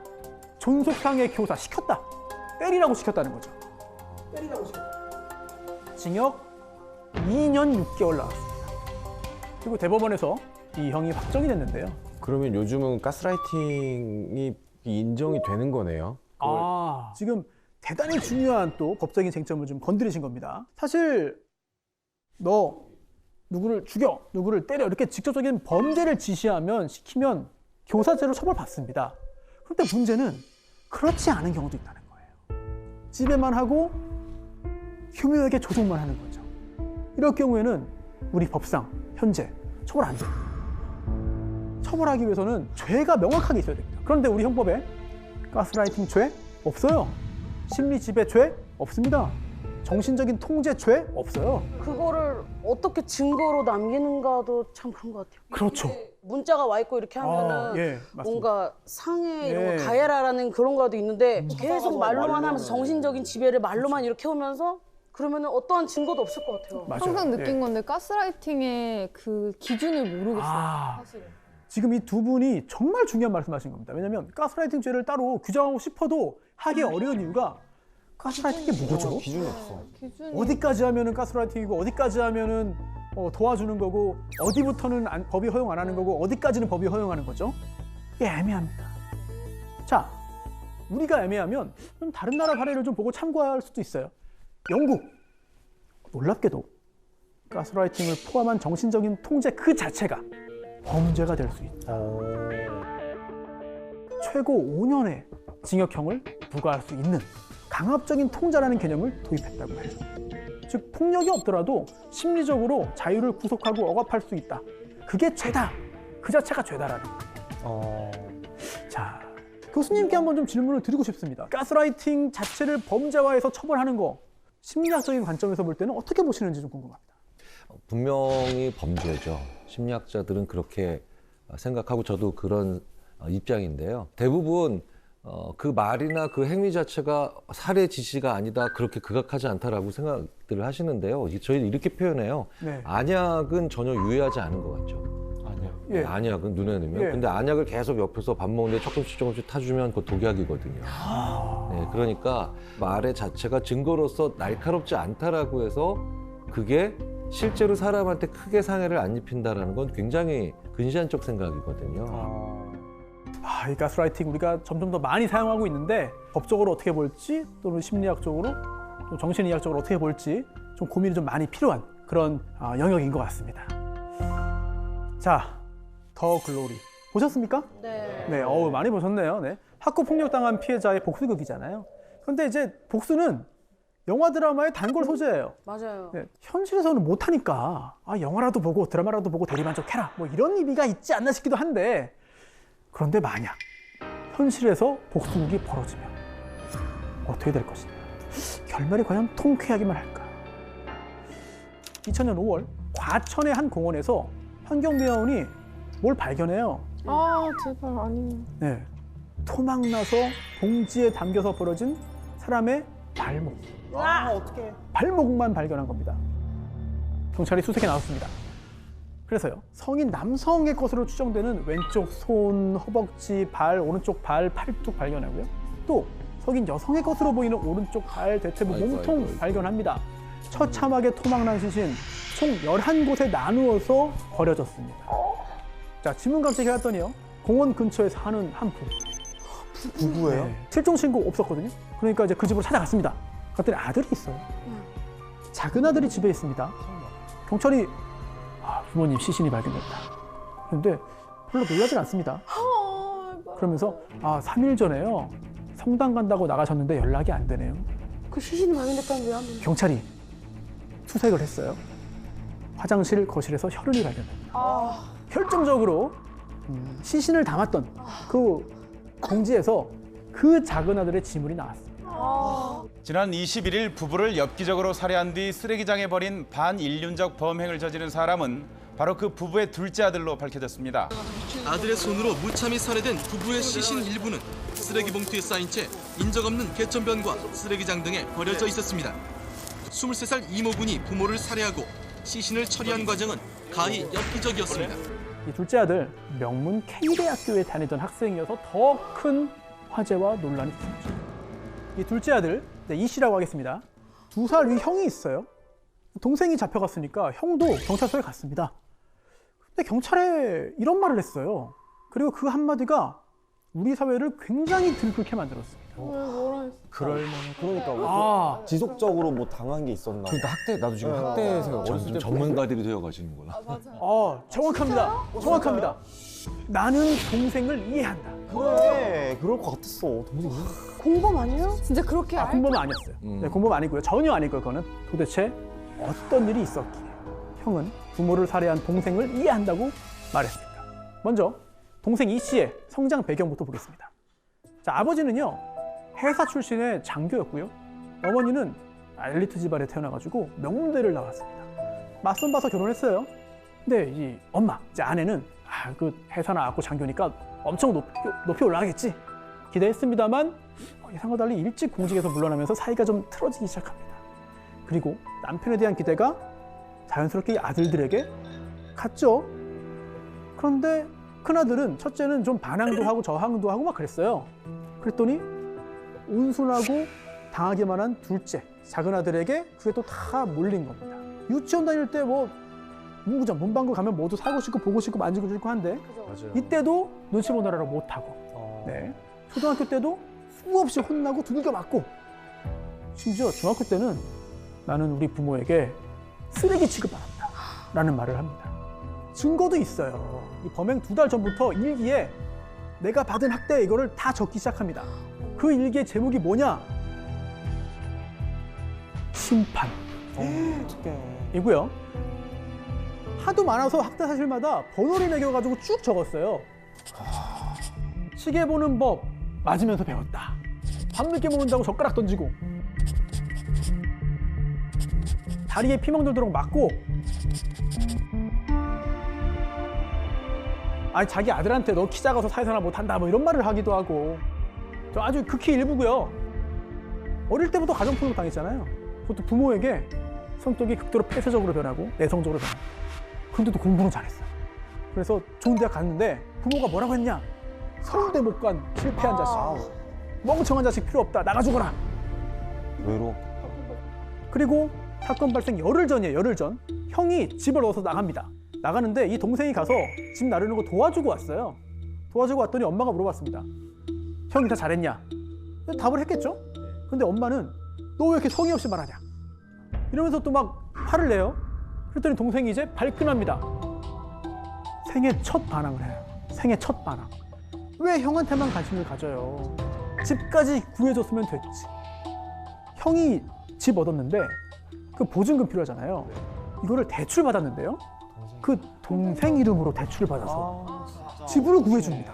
존속상해 교사 시켰다. 때리라고 시켰다는 거죠. 때리라고 시켰다. 징역 2년 6개월 나왔습니다. 그리고 대법원에서 이 형이 확정이 됐는데요. 그러면 요즘은 가스라이팅이 인정이 되는 거네요. 지금 대단히 중요한 또 법적인 쟁점을 좀 건드리신 겁니다. 사실 너 누구를 죽여, 누구를 때려 이렇게 직접적인 범죄를 지시하면 시키면 교사죄로 처벌받습니다. 그런데 문제는 그렇지 않은 경우도 있다는 거예요. 지배만 하고 교묘하게 조종만 하는 거죠. 이럴 경우에는 우리 법상 현재 처벌 안 돼요. 처벌하기 위해서는 죄가 명확하게 있어야 됩니다. 그런데 우리 형법에 가스라이팅 죄 없어요. 심리 지배 죄 없습니다. 정신적인 통제 죄 없어요. 그거를 어떻게 증거로 남기는가도 참 그런 것 같아요. 그렇죠. 문자가 와 있고 이렇게 하면은 예, 맞습니다. 뭔가 상해 이런 예. 거 가해라라는 그런 거라도 있는데 계속 말로만 하면서 정신적인 지배를 말로만 이렇게 오면서 그러면은 어떠한 증거도 없을 것 같아요. 맞아요. 항상 느낀 예. 건데 가스라이팅의 그 기준을 모르겠어요. 사실은. 지금 이 두 분이 정말 중요한 말씀하신 겁니다. 왜냐하면 가스라이팅 죄를 따로 규정하고 싶어도 하기 어려운 이유가 가스라이팅이 뭐죠? 기준이 없어. 기준이 어디까지 하면은 가스라이팅이고 어디까지 하면은 도와주는 거고 어디부터는 법이 허용 안 하는 거고 어디까지는 법이 허용하는 거죠? 이게 애매합니다. 자, 우리가 애매하면 좀 다른 나라 사례를 좀 보고 참고할 수도 있어요. 영국, 놀랍게도 가스라이팅을 포함한 정신적인 통제 그 자체가 범죄가 될 수 있다. 최고 5년의 징역형을 부과할 수 있는 강압적인 통제라는 개념을 도입했다고 해요. 즉 폭력이 없더라도 심리적으로 자유를 구속하고 억압할 수 있다. 그게 죄다. 그 자체가 죄다라는 거예요. 자, 교수님께 한번 좀 질문을 드리고 싶습니다. 가스라이팅 자체를 범죄화해서 처벌하는 거 심리학적인 관점에서 볼 때는 어떻게 보시는지 좀 궁금합니다. 분명히 범죄죠. 심리학자들은 그렇게 생각하고 저도 그런 입장인데요. 대부분 그 말이나 그 행위 자체가 살해 지시가 아니다, 그렇게 극악하지 않다라고 생각들을 하시는데요. 저희는 이렇게 표현해요. 네. 안약은 전혀 유해하지 않은 것 같죠. 예. 안약은 눈에 넣으면. 예. 근데 안약을 계속 옆에서 밥 먹는데 조금씩 타주면 그거 독약이거든요. 네, 그러니까 말의 자체가 증거로서 날카롭지 않다라고 해서 그게 실제로 사람한테 크게 상해를 안 입힌다라는 건 굉장히 근시안적 생각이거든요. 이 가스라이팅 우리가 점점 더 많이 사용하고 있는데 법적으로 어떻게 볼지 또는 심리학적으로 또 정신의학적으로 어떻게 볼지 좀 고민이 좀 많이 필요한 그런 영역인 것 같습니다. 자, 더 글로리 보셨습니까? 네. 네, 많이 보셨네요. 네. 학교 폭력당한 피해자의 복수극이잖아요. 그런데 이제 복수는 영화 드라마의 단골 소재예요. 맞아요. 네, 현실에서는 못하니까 영화라도 보고 드라마라도 보고 대리만족해라 뭐 이런 의미가 있지 않나 싶기도 한데, 그런데 만약 현실에서 복수극이 벌어지면 어떻게 될 것이냐, 결말이 과연 통쾌하기만 할까. 2000년 5월 과천의 한 공원에서 환경미화원이 뭘 발견해요. 아 제발 아니. 네, 토막나서 봉지에 담겨서 벌어진 사람의 발목. 어떡해. 발목만 발견한 겁니다. 경찰이 수색에 나섰습니다. 그래서요, 성인 남성의 것으로 추정되는 왼쪽 손, 허벅지, 발, 오른쪽 발, 팔뚝 발견하고요. 또 성인 여성의 것으로 보이는 오른쪽 발, 대퇴부, 몸통 발견합니다. 처참하게 토막난 시신 총 11곳에 나누어서 버려졌습니다. 자, 지문감식 해봤더니요, 공원 근처에 사는 한 부부예요? 네, 실종 신고 없었거든요. 그러니까 이제 그 집으로 찾아갔습니다. 그랬더니 아들이 있어요. 작은 아들이 집에 있습니다. 경찰이 부모님 시신이 발견됐다. 그런데 별로 놀라진 않습니다. 그러면서 3일 전에요, 성당 간다고 나가셨는데 연락이 안 되네요. 그 시신이 발견됐다는 왜 안 되냐? 경찰이 수색을 했어요. 화장실, 거실에서 혈흔이 발견됩니다. 결정적으로 시신을 담았던 그 봉지에서 그 작은 아들의 지문이 나왔습니다. 지난 21일 부부를 엽기적으로 살해한 뒤 쓰레기장에 버린 반인륜적 범행을 저지른 사람은 바로 그 부부의 둘째 아들로 밝혀졌습니다. 아들의 손으로 무참히 살해된 부부의 시신 일부는 쓰레기 봉투에 쌓인 채 인적 없는 개천변과 쓰레기장 등에 버려져 있었습니다. 23살 이모군이 부모를 살해하고 시신을 처리한 과정은 가히 엽기적이었습니다. 이 둘째 아들, 명문 K대학교에 다니던 학생이어서 더 큰 화제와 논란이 있었죠. 이 둘째 아들, 이 씨라고 하겠습니다. 2살 위 형이 있어요. 동생이 잡혀갔으니까 형도 경찰서에 갔습니다. 근데 경찰에 이런 말을 했어요. 그리고 그 한마디가 우리 사회를 굉장히 들끓게 만들었습니다. 그러니까 지속적으로 뭐 당한 게 있었나. 그러니까 학대, 나도 지금 학대 생각 어렸을 때 전문가들이 되어가시는구나. 정확합니다. 정확합니다. 나는 동생을 이해한다. 그래, 그럴 것 같았어. 동생이. 공범 아니에요? 진짜 그렇게 공범은 아니었어요. 네, 공범 아니고요. 전혀 아니고요. 그거는 도대체 어떤 일이 있었기에 형은 부모를 살해한 동생을 이해한다고 말했습니까? 먼저 동생 이 씨의 성장 배경부터 보겠습니다. 자, 아버지는요, 회사 출신의 장교였고요. 어머니는 엘리트 집안에 태어나가지고 명문대를 나왔습니다. 맞선 봐서 결혼했어요. 근데 이 엄마, 이제 아내는 그 회사 나왔고 장교니까 엄청 높이 올라가겠지 기대했습니다만, 예상과 달리 일찍 공직에서 물러나면서 사이가 좀 틀어지기 시작합니다. 그리고 남편에 대한 기대가 자연스럽게 아들들에게 갔죠. 그런데 큰아들은, 첫째는 좀 반항도 하고 저항도 하고 막 그랬어요. 그랬더니 온순하고 당하기만 한 둘째, 작은 아들에게 그게 또 다 몰린 겁니다. 유치원 다닐 때 뭐 문구점, 문방구 가면 모두 사고 싶고 보고 싶고 만지고 싶고 한데, 이때도 눈치 보느라고 못하고, 네, 초등학교 때도 수없이 혼나고 두들겨 맞고, 심지어 중학교 때는 나는 우리 부모에게 쓰레기 취급받았다 라는 말을 합니다. 증거도 있어요. 이 범행 2달 전부터 일기에 내가 받은 학대 이거를 다 적기 시작합니다. 그 일기의 제목이 뭐냐? 심판. 이고요. 하도 많아서 학대 사실마다 번호를 매겨가지고 쭉 적었어요. 시계 보는 법 맞으면서 배웠다. 밤늦게 먹는다고 젓가락 던지고, 다리에 피멍 들도록 맞고, 아니 자기 아들한테 너 키 작아서 사회생활 못한다 뭐 이런 말을 하기도 하고, 저 아주 극히 일부고요. 어릴 때부터 가정폭력 당했잖아요. 그것도 부모에게 성격이 극도로 폐쇄적으로 변하고 내성적으로 변하고. 근데도 공부는 잘했어요. 그래서 좋은 대학 갔는데 부모가 뭐라고 했냐? 서울대 못 간 실패한 자식, 멍청한 자식 필요 없다, 나가 죽어라. 외로워. 그리고 사건 발생 열흘 전이에요. 열흘 전. 형이 집을 얻어서 나갑니다. 나가는데 이 동생이 가서 집 나르는 거 도와주고 왔어요. 도와주고 왔더니 엄마가 물어봤습니다. 형이 다 잘했냐? 답을 했겠죠? 근데 엄마는 너 왜 이렇게 성의 없이 말하냐? 이러면서 또 막 화를 내요. 그랬더니 동생이 이제 발끈합니다. 생애 첫 반항을 해요. 생애 첫 반항. 왜 형한테만 관심을 가져요? 집까지 구해줬으면 됐지. 형이 집 얻었는데 그 보증금 필요하잖아요. 이거를 대출 받았는데요. 그 동생 이름으로 대출을 받아서 집을 구해줍니다.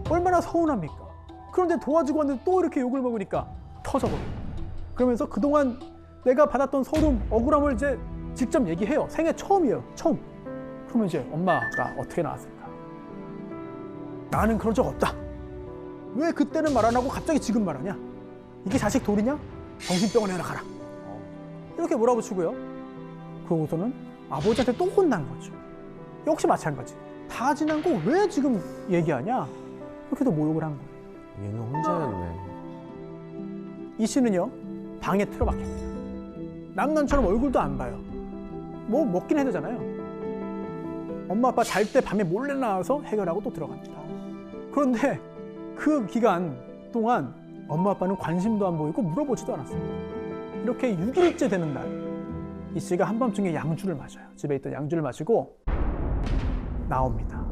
얼마나 서운합니까? 그런데 도와주고 왔는데 또 이렇게 욕을 먹으니까 터져버려요. 그러면서 그동안 내가 받았던 서름, 억울함을 이제 직접 얘기해요. 생애 처음이에요. 처음. 그러면 이제 엄마가 어떻게 나왔을까? 나는 그런 적 없다. 왜 그때는 말 안 하고 갑자기 지금 말하냐? 이게 자식 도리냐? 정신병원에 하나 가라. 이렇게 몰아붙이고요. 그러고서는 아버지한테 또 혼난 거죠. 역시 마찬가지. 다 지난 거 왜 지금 얘기하냐? 이렇게도 모욕을 한 거예요. 얘는 혼자였네. 이 씨는요, 방에 틀어박힙니다. 남남처럼 얼굴도 안 봐요. 뭐 먹긴 해야 되잖아요. 엄마 아빠 잘 때 밤에 몰래 나와서 해결하고 또 들어갑니다. 그런데 그 기간 동안 엄마 아빠는 관심도 안 보이고 물어보지도 않았어요. 이렇게 6일째 되는 날, 이 씨가 한밤중에 양주를 마셔요. 집에 있던 양주를 마시고 나옵니다.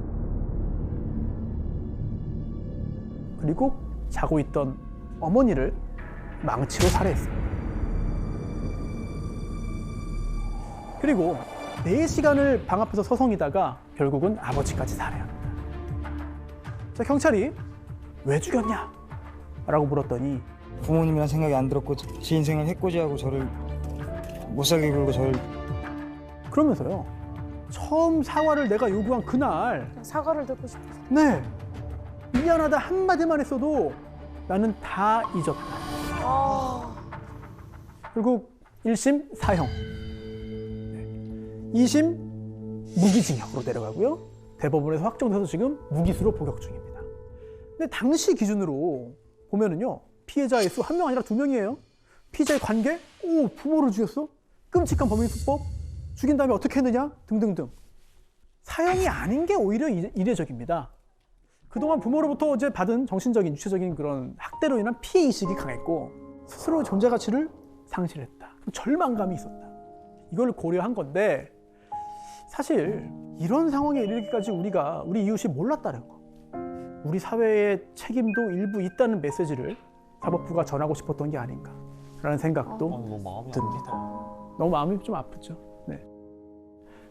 그리고 자고 있던 어머니를 망치로 살해했습니다. 그리고 4시간을 방 앞에서 서성이다가 결국은 아버지까지 살해합니다. 자, 경찰이 왜 죽였냐? 라고 물었더니 부모님이란 생각이 안 들었고 제 인생을 해코지하고 저를 못 살게 굴고 저를 그러면서요. 처음 사과를 내가 요구한 그날 사과를 듣고 싶어서. 네. 미안하다 한마디만 했어도 나는 다 잊었다. 결국 1심 사형, 2심 무기징역으로 내려가고요. 대법원에서 확정돼서 지금 무기수로 복역 중입니다. 근데 당시 기준으로 보면은요, 피해자의 수 1명 아니라 2명이에요. 피해자의 관계? 오, 부모를 죽였어? 끔찍한 범행 수법? 죽인 다음에 어떻게 했느냐? 등등등. 사형이 아닌 게 오히려 이례적입니다. 그동안 부모로부터 이제 받은 정신적인, 유체적인 그런 학대로 인한 피해 의식이 강했고 스스로의 존재 가치를 상실했다. 절망감이 있었다. 이걸 고려한 건데 사실 이런 상황에 이르기까지 우리 이웃이 몰랐다는 거. 우리 사회의 책임도 일부 있다는 메시지를 사법부가 전하고 싶었던 게 아닌가라는 생각도 듭니다. 너무 마음이 좀 아프죠. 네.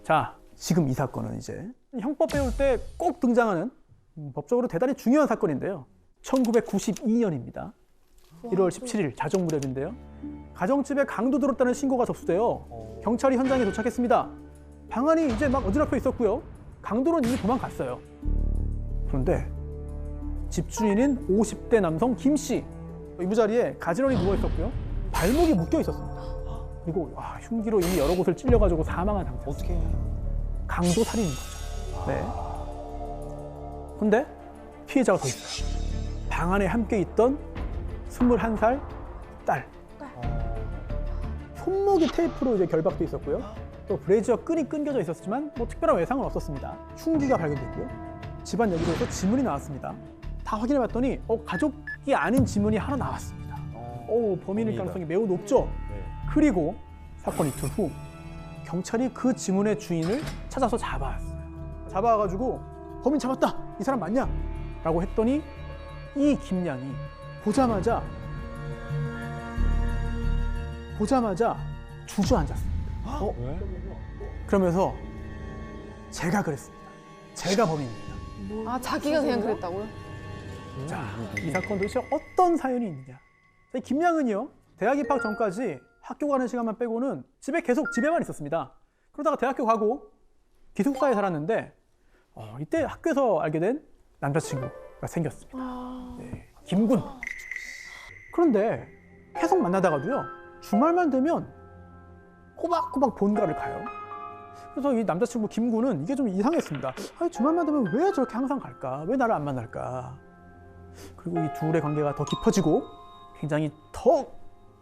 자, 지금 이 사건은 이제 형법 배울 때 꼭 등장하는 법적으로 대단히 중요한 사건인데요. 1992년입니다. 1월 17일 자정 무렵인데요. 가정집에 강도 들었다는 신고가 접수되어 경찰이 현장에 도착했습니다. 방 안이 이제 막 어지럽혀 있었고요. 강도는 이미 도망갔어요. 그런데 집주인인 50대 남성 김 씨, 이부자리에 가지런히 누워 있었고요. 발목이 묶여 있었습니다. 그리고 흉기로 이미 여러 곳을 찔려가지고 사망한 상태였어요. 어떻게? 강도 살인인 거죠. 네. 근데 피해자가 더 있어요. 방 안에 함께 있던 21살 딸. 손목이 테이프로 이제 결박돼 있었고요. 또 브레이즈와 끈이 끊겨져 있었지만 뭐 특별한 외상은 없었습니다. 흉기가 발견됐고요. 집안 여기저기서 지문이 나왔습니다. 다 확인해봤더니 가족이 아닌 지문이 하나 나왔습니다. 범인일 가능성이 매우 높죠. 네. 그리고 사건 이틀 후 경찰이 그 지문의 주인을 찾아서 잡아왔어요. 잡아와가지고 범인 잡았다! 이 사람 맞냐? 라고 했더니 이 김양이 보자마자 주저앉았습니다. 왜? 그러면서 제가 그랬습니다. 제가 범인입니다. 아, 자기가 그냥 그랬다고요? 자, 이 사건 도대체 어떤 사연이 있느냐? 김양은요, 대학 입학 전까지 학교 가는 시간만 빼고는 집에만 있었습니다. 그러다가 대학교 가고 기숙사에 살았는데 이때 학교에서 알게 된 남자친구가 생겼습니다. 네, 김군. 그런데 계속 만나다가도요, 주말만 되면 꼬박꼬박 본가를 가요. 그래서 이 남자친구 김군은 이게 좀 이상했습니다. 주말만 되면 왜 저렇게 항상 갈까? 왜 나를 안 만날까? 그리고 이 둘의 관계가 더 깊어지고 굉장히 더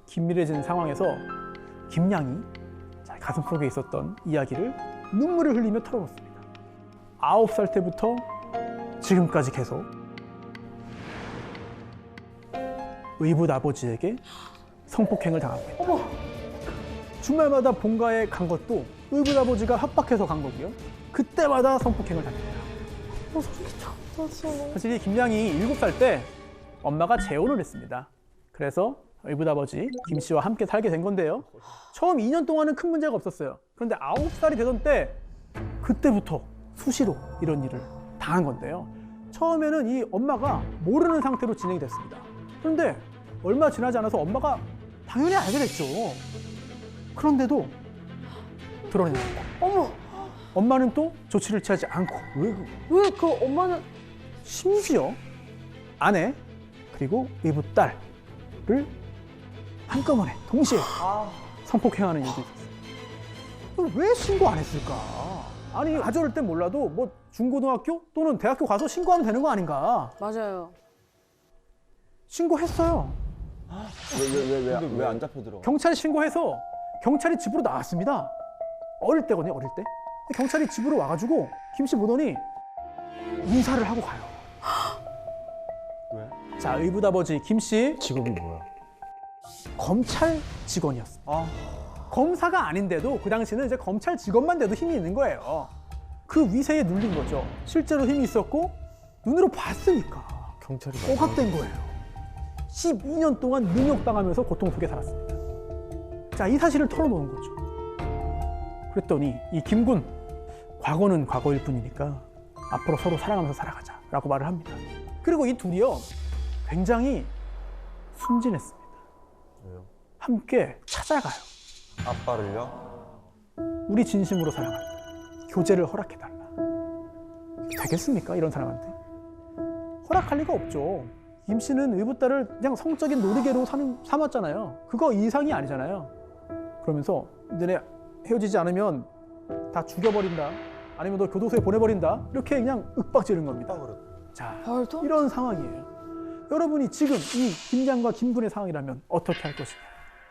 긴밀해진 상황에서 김양이 가슴 속에 있었던 이야기를 눈물을 흘리며 털어놓습니다. 9살 때부터 지금까지 계속 의붓 아버지에게 성폭행을 당하고 있다. 어머. 주말마다 본가에 간 것도 의붓 아버지가 협박해서 간 거고요. 그때마다 성폭행을 당했다. 사실 이 김양이 7살 때 엄마가 재혼을 했습니다. 그래서 의붓 아버지 김 씨와 함께 살게 된 건데요. 처음 2년 동안은 큰 문제가 없었어요. 그런데 9살이 되던 때 그때부터 수시로 이런 일을 당한 건데요. 처음에는 이 엄마가 모르는 상태로 진행이 됐습니다. 그런데 얼마 지나지 않아서 엄마가 당연히 알게 됐죠. 그런데도 드러냅니다. 어머. 엄마는 또 조치를 취하지 않고 왜 그 엄마는 심지어 아내 그리고 의붓 딸을 한꺼번에 동시에 성폭행하는 일도 있었어요. 왜 신고 안 했을까? 아니 가져올 땐 몰라도 뭐 중고등학교 또는 대학교 가서 신고하면 되는 거 아닌가? 맞아요. 신고했어요. 왜 안 잡혀들어? 경찰에 신고해서 경찰이 집으로 나왔습니다. 어릴 때거든요, 어릴 때. 경찰이 집으로 와가지고 김 씨 보더니 인사를 하고 가요. 왜? 자, 의붓 아버지 김 씨 직업이 뭐야? 검찰 직원이었습니다. 검사가 아닌데도 그 당시는 이제 검찰 직원만 돼도 힘이 있는 거예요. 그 위세에 눌린 거죠. 실제로 힘이 있었고 눈으로 봤으니까 경찰이 오각된 거예요. 12년 동안 능욕당하면서 고통 속에 살았습니다. 자, 이 사실을 털어놓은 거죠. 그랬더니 이 김군, 과거는 과거일 뿐이니까 앞으로 서로 사랑하면서 살아가자라고 말을 합니다. 그리고 이 둘이요, 굉장히 순진했습니다. 왜요? 함께 찾아가요. 아빠를요? 우리 진심으로 사랑한다. 교제를 허락해달라. 되겠습니까? 이런 사람한테. 허락할 리가 없죠. 김 씨는 의붓 딸을 그냥 성적인 놀이개로 삼았잖아요. 그거 이상이 아니잖아요. 그러면서 너네 헤어지지 않으면 다 죽여버린다. 아니면 너 교도소에 보내버린다. 이렇게 그냥 윽박지른 겁니다. 자, 이런 상황이에요. 여러분이 지금 이 김양과 김군의 상황이라면 어떻게 할 것인가?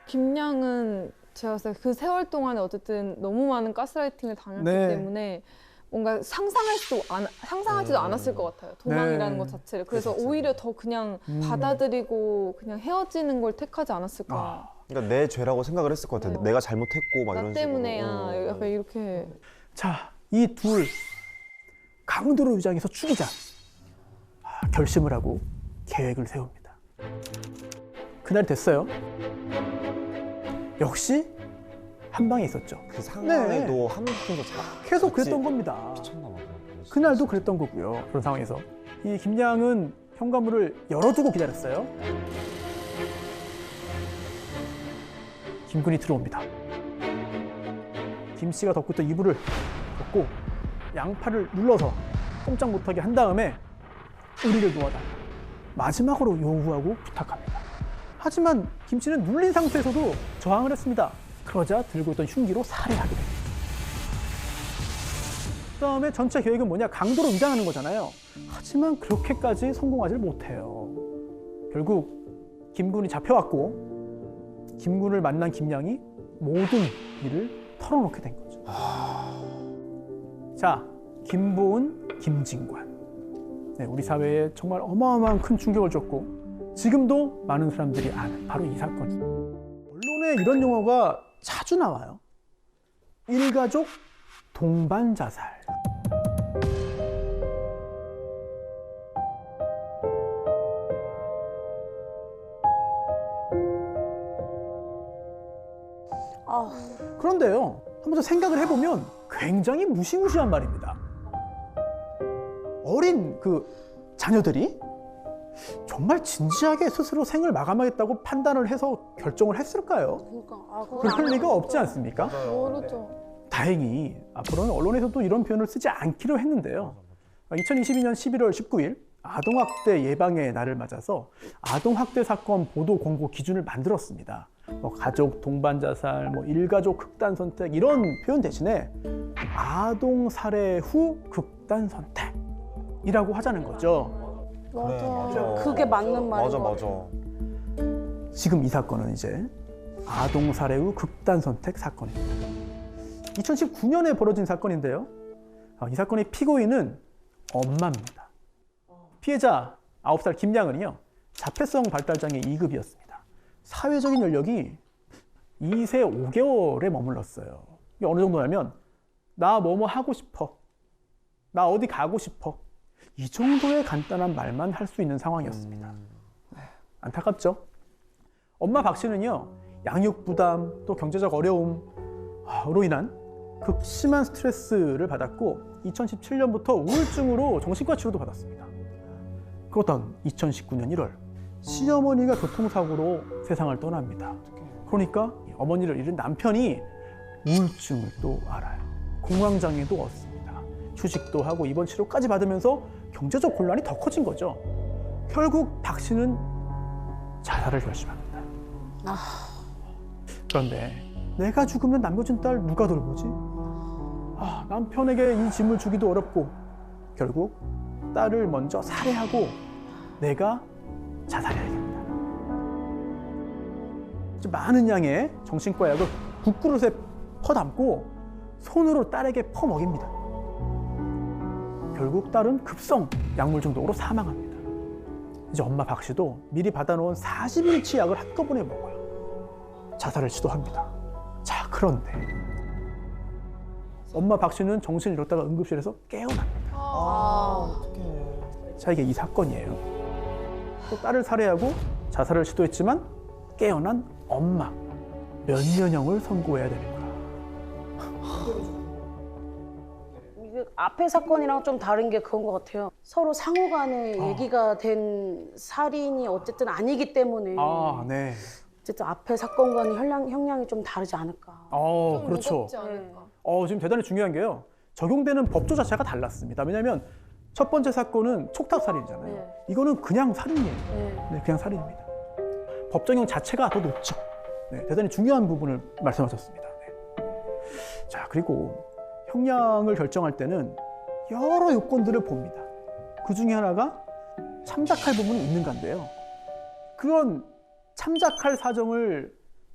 김양은 제가 봤을 때 그 세월 동안에 어쨌든 너무 많은 가스라이팅을 당했기 네. 때문에 뭔가 상상하지도 않았을 것 같아요. 도망이라는 네. 것 자체를. 그래서 오히려 더 그냥 받아들이고 그냥 헤어지는 걸 택하지 않았을까. 그러니까 내 죄라고 생각을 했을 것 같아. 내가 잘못했고 막 나 이런 때문에야 식으로. 약간 이렇게. 자, 이 둘 강도로 위장해서 죽이자. 결심을 하고 계획을 세웁니다. 그날 됐어요. 역시 한 방에 있었죠. 그 상황에도 한국에서 계속 그랬던 겁니다. 미쳤나 봐. 그날도 그랬던 거고요. 그런 상황에서 이 김양은 현관문을 열어두고 기다렸어요. 김군이 들어옵니다. 김 씨가 덮고 있던 이불을 덮고 양팔을 눌러서 꼼짝 못하게 한 다음에 우리를 놓아달라. 마지막으로 요구하고 부탁합니다. 하지만 김 씨는 눌린 상태에서도 저항을 했습니다. 그러자 들고 있던 흉기로 살해하게 됩니다. 그다음에 전체 계획은 뭐냐? 강도로 위장하는 거잖아요. 하지만 그렇게까지 성공하지 못해요. 결국 김군이 잡혀왔고 김군을 만난 김양이 모든 일을 털어놓게 된 거죠. 자, 김보은, 김진관. 네, 우리 사회에 정말 어마어마한 큰 충격을 줬고 지금도 많은 사람들이 아는 바로 이 사건입니다. 언론에 이런 용어가 자주 나와요. 일가족 동반 자살. 그런데요, 한번 더 생각을 해보면 굉장히 무시무시한 말입니다. 어린 그 자녀들이 정말 진지하게 스스로 생을 마감하겠다고 판단을 해서 결정을 했을까요? 그럴 리가 없지 않습니까? 모르죠. 다행히 앞으로는 언론에서도 이런 표현을 쓰지 않기로 했는데요. 2022년 11월 19일 아동학대 예방의 날을 맞아서 아동학대 사건 보도 공고 기준을 만들었습니다. 가족 동반자살, 일가족 극단 선택 이런 표현 대신에 아동 살해 후 극단 선택이라고 하자는 거죠. 맞아. 그게 맞는 말인 것 같아요. 지금 이 사건은 이제 아동 살해 후 극단 선택 사건입니다. 2019년에 벌어진 사건인데요. 이 사건의 피고인은 엄마입니다. 피해자 9살 김양은이요. 자폐성 발달장애 2급이었습니다. 사회적인 연령이 2세 5개월에 머물렀어요. 이게 어느 정도냐면 나 뭐뭐 하고 싶어. 나 어디 가고 싶어. 이 정도의 간단한 말만 할 수 있는 상황이었습니다. 안타깝죠? 엄마 박 씨는요. 양육 부담 또 경제적 어려움으로 인한 극심한 스트레스를 받았고 2017년부터 우울증으로 정신과 치료도 받았습니다. 그렇던 2019년 1월 시어머니가 교통사고로 세상을 떠납니다. 그러니까 어머니를 잃은 남편이 우울증을 또 알아요. 공황장애도 얻습니다. 휴직도 하고 입원 치료까지 받으면서 경제적 곤란이 더 커진 거죠. 결국 박 씨는 자살을 결심합니다. 그런데 내가 죽으면 남겨진 딸 누가 돌보지? 남편에게 이 짐을 주기도 어렵고 결국 딸을 먼저 살해하고 내가 자살해야겠다. 많은 양의 정신과 약을 국그릇에 퍼담고 손으로 딸에게 퍼먹입니다. 결국 딸은 급성 약물 중독으로 사망합니다. 이제 엄마 박 씨도 미리 받아놓은 40일치 약을 한꺼번에 먹어요. 자살을 시도합니다. 자, 그런데 엄마 박 씨는 정신을 잃었다가 응급실에서 깨어납니다. 자, 이게 이 사건이에요. 또 딸을 살해하고 자살을 시도했지만 깨어난 엄마. 면면형을 선고해야 되는 거야. 이게 앞의 사건이랑 좀 다른 게 그건 것 같아요. 서로 상호간에 얘기가 된 살인이 어쨌든 아니기 때문에 네. 어쨌든 앞의 사건과는 형량이 좀 다르지 않을까. 그렇죠. 무겁지 않을까. 지금 대단히 중요한 게요. 적용되는 법조 자체가 달랐습니다. 왜냐하면 첫 번째 사건은 촉탁살인이잖아요. 네. 이거는 그냥 살인이에요. 네, 그냥 살인입니다. 법정형 자체가 더 높죠. 네, 대단히 중요한 부분을 말씀하셨습니다. 네. 자, 그리고 형량을 결정할 때는 여러 요건들을 봅니다. 그 중에 하나가 참작할 부분이 있는가인데요. 그런 참작할 사정을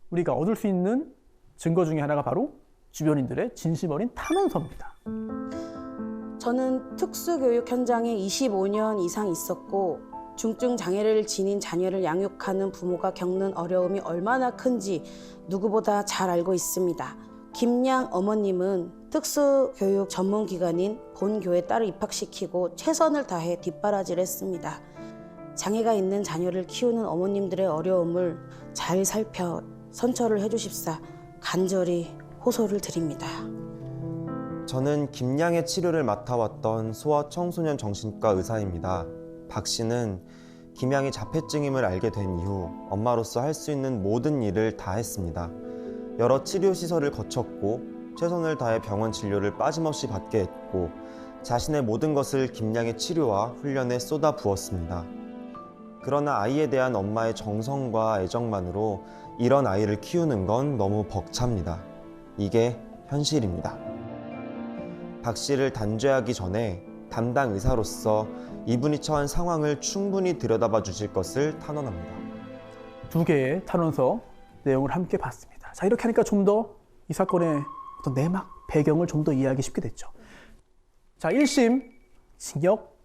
우리가 얻을 수 있는 증거 중에 하나가 바로 주변인들의 진심 어린 탄원서입니다. 저는 특수교육 현장에 25년 이상 있었고 중증 장애를 지닌 자녀를 양육하는 부모가 겪는 어려움이 얼마나 큰지 누구보다 잘 알고 있습니다. 김양 어머님은 특수교육 전문기관인 본교에 딸을 입학시키고 최선을 다해 뒷바라지를 했습니다. 장애가 있는 자녀를 키우는 어머님들의 어려움을 잘 살펴 선처를 해주십사 간절히 호소를 드립니다. 저는 김양의 치료를 맡아왔던 소아 청소년 정신과 의사입니다. 박 씨는 김양이 자폐증임을 알게 된 이후 엄마로서 할 수 있는 모든 일을 다 했습니다. 여러 치료 시설을 거쳤고 최선을 다해 병원 진료를 빠짐없이 받게 했고 자신의 모든 것을 김양의 치료와 훈련에 쏟아 부었습니다. 그러나 아이에 대한 엄마의 정성과 애정만으로 이런 아이를 키우는 건 너무 벅찹니다. 이게 현실입니다. 박 씨를 단죄하기 전에 담당 의사로서 이분이 처한 상황을 충분히 들여다봐 주실 것을 탄원합니다. 두 개의 탄원서 내용을 함께 봤습니다. 자, 이렇게 하니까 좀 더 이 사건의 어떤 내막, 배경을 좀 더 이해하기 쉽게 됐죠. 자, 1심 징역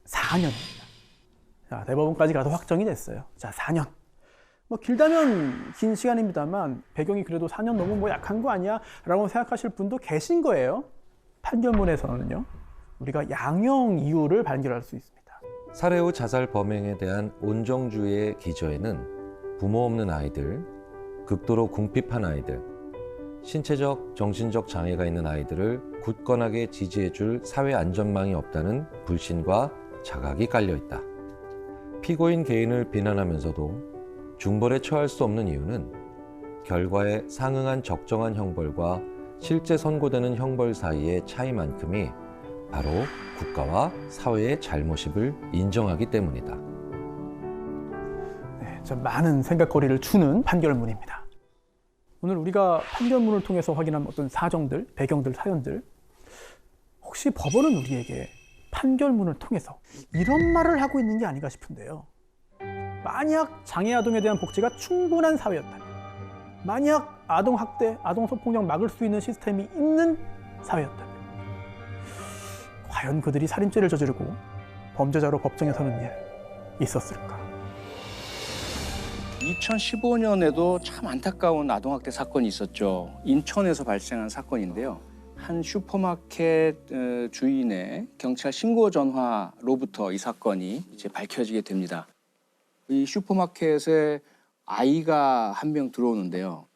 4년입니다. 자, 대법원까지 가서 확정이 됐어요. 자, 4년. 길다면 긴 시간입니다만 배경이 그래도 4년 너무 약한 거 아니야? 라고 생각하실 분도 계신 거예요. 판결문에서는요. 우리가 양형 이유를 발견할 수 있습니다. 살해 후 자살 범행에 대한 온정주의의 기저에는 부모 없는 아이들, 극도로 궁핍한 아이들, 신체적, 정신적 장애가 있는 아이들을 굳건하게 지지해줄 사회 안전망이 없다는 불신과 자각이 깔려 있다. 피고인 개인을 비난하면서도 중벌에 처할 수 없는 이유는 결과에 상응한 적정한 형벌과 실제 선고되는 형벌 사이의 차이만큼이 바로 국가와 사회의 잘못임을 인정하기 때문이다. 네, 좀 많은 생각거리를 주는 판결문입니다. 오늘 우리가 판결문을 통해서 확인한 어떤 사정들, 배경들, 사연들, 혹시 법원은 우리에게 판결문을 통해서 이런 말을 하고 있는 게 아닌가 싶은데요. 만약 장애 아동에 대한 복지가 충분한 사회였다면, 만약 아동학대, 아동성폭력 막을 수 있는 시스템이 있는 사회였다면 과연 그들이 살인죄를 저지르고 범죄자로 법정에 서는 일 있었을까? 2015년에도 참 안타까운 아동학대 사건이 있었죠. 인천에서 발생한 사건인데요. 한 슈퍼마켓 주인의 경찰 신고 전화로부터 이 사건이 이제 밝혀지게 됩니다. 이 슈퍼마켓에 아이가 한 명 들어오는데요.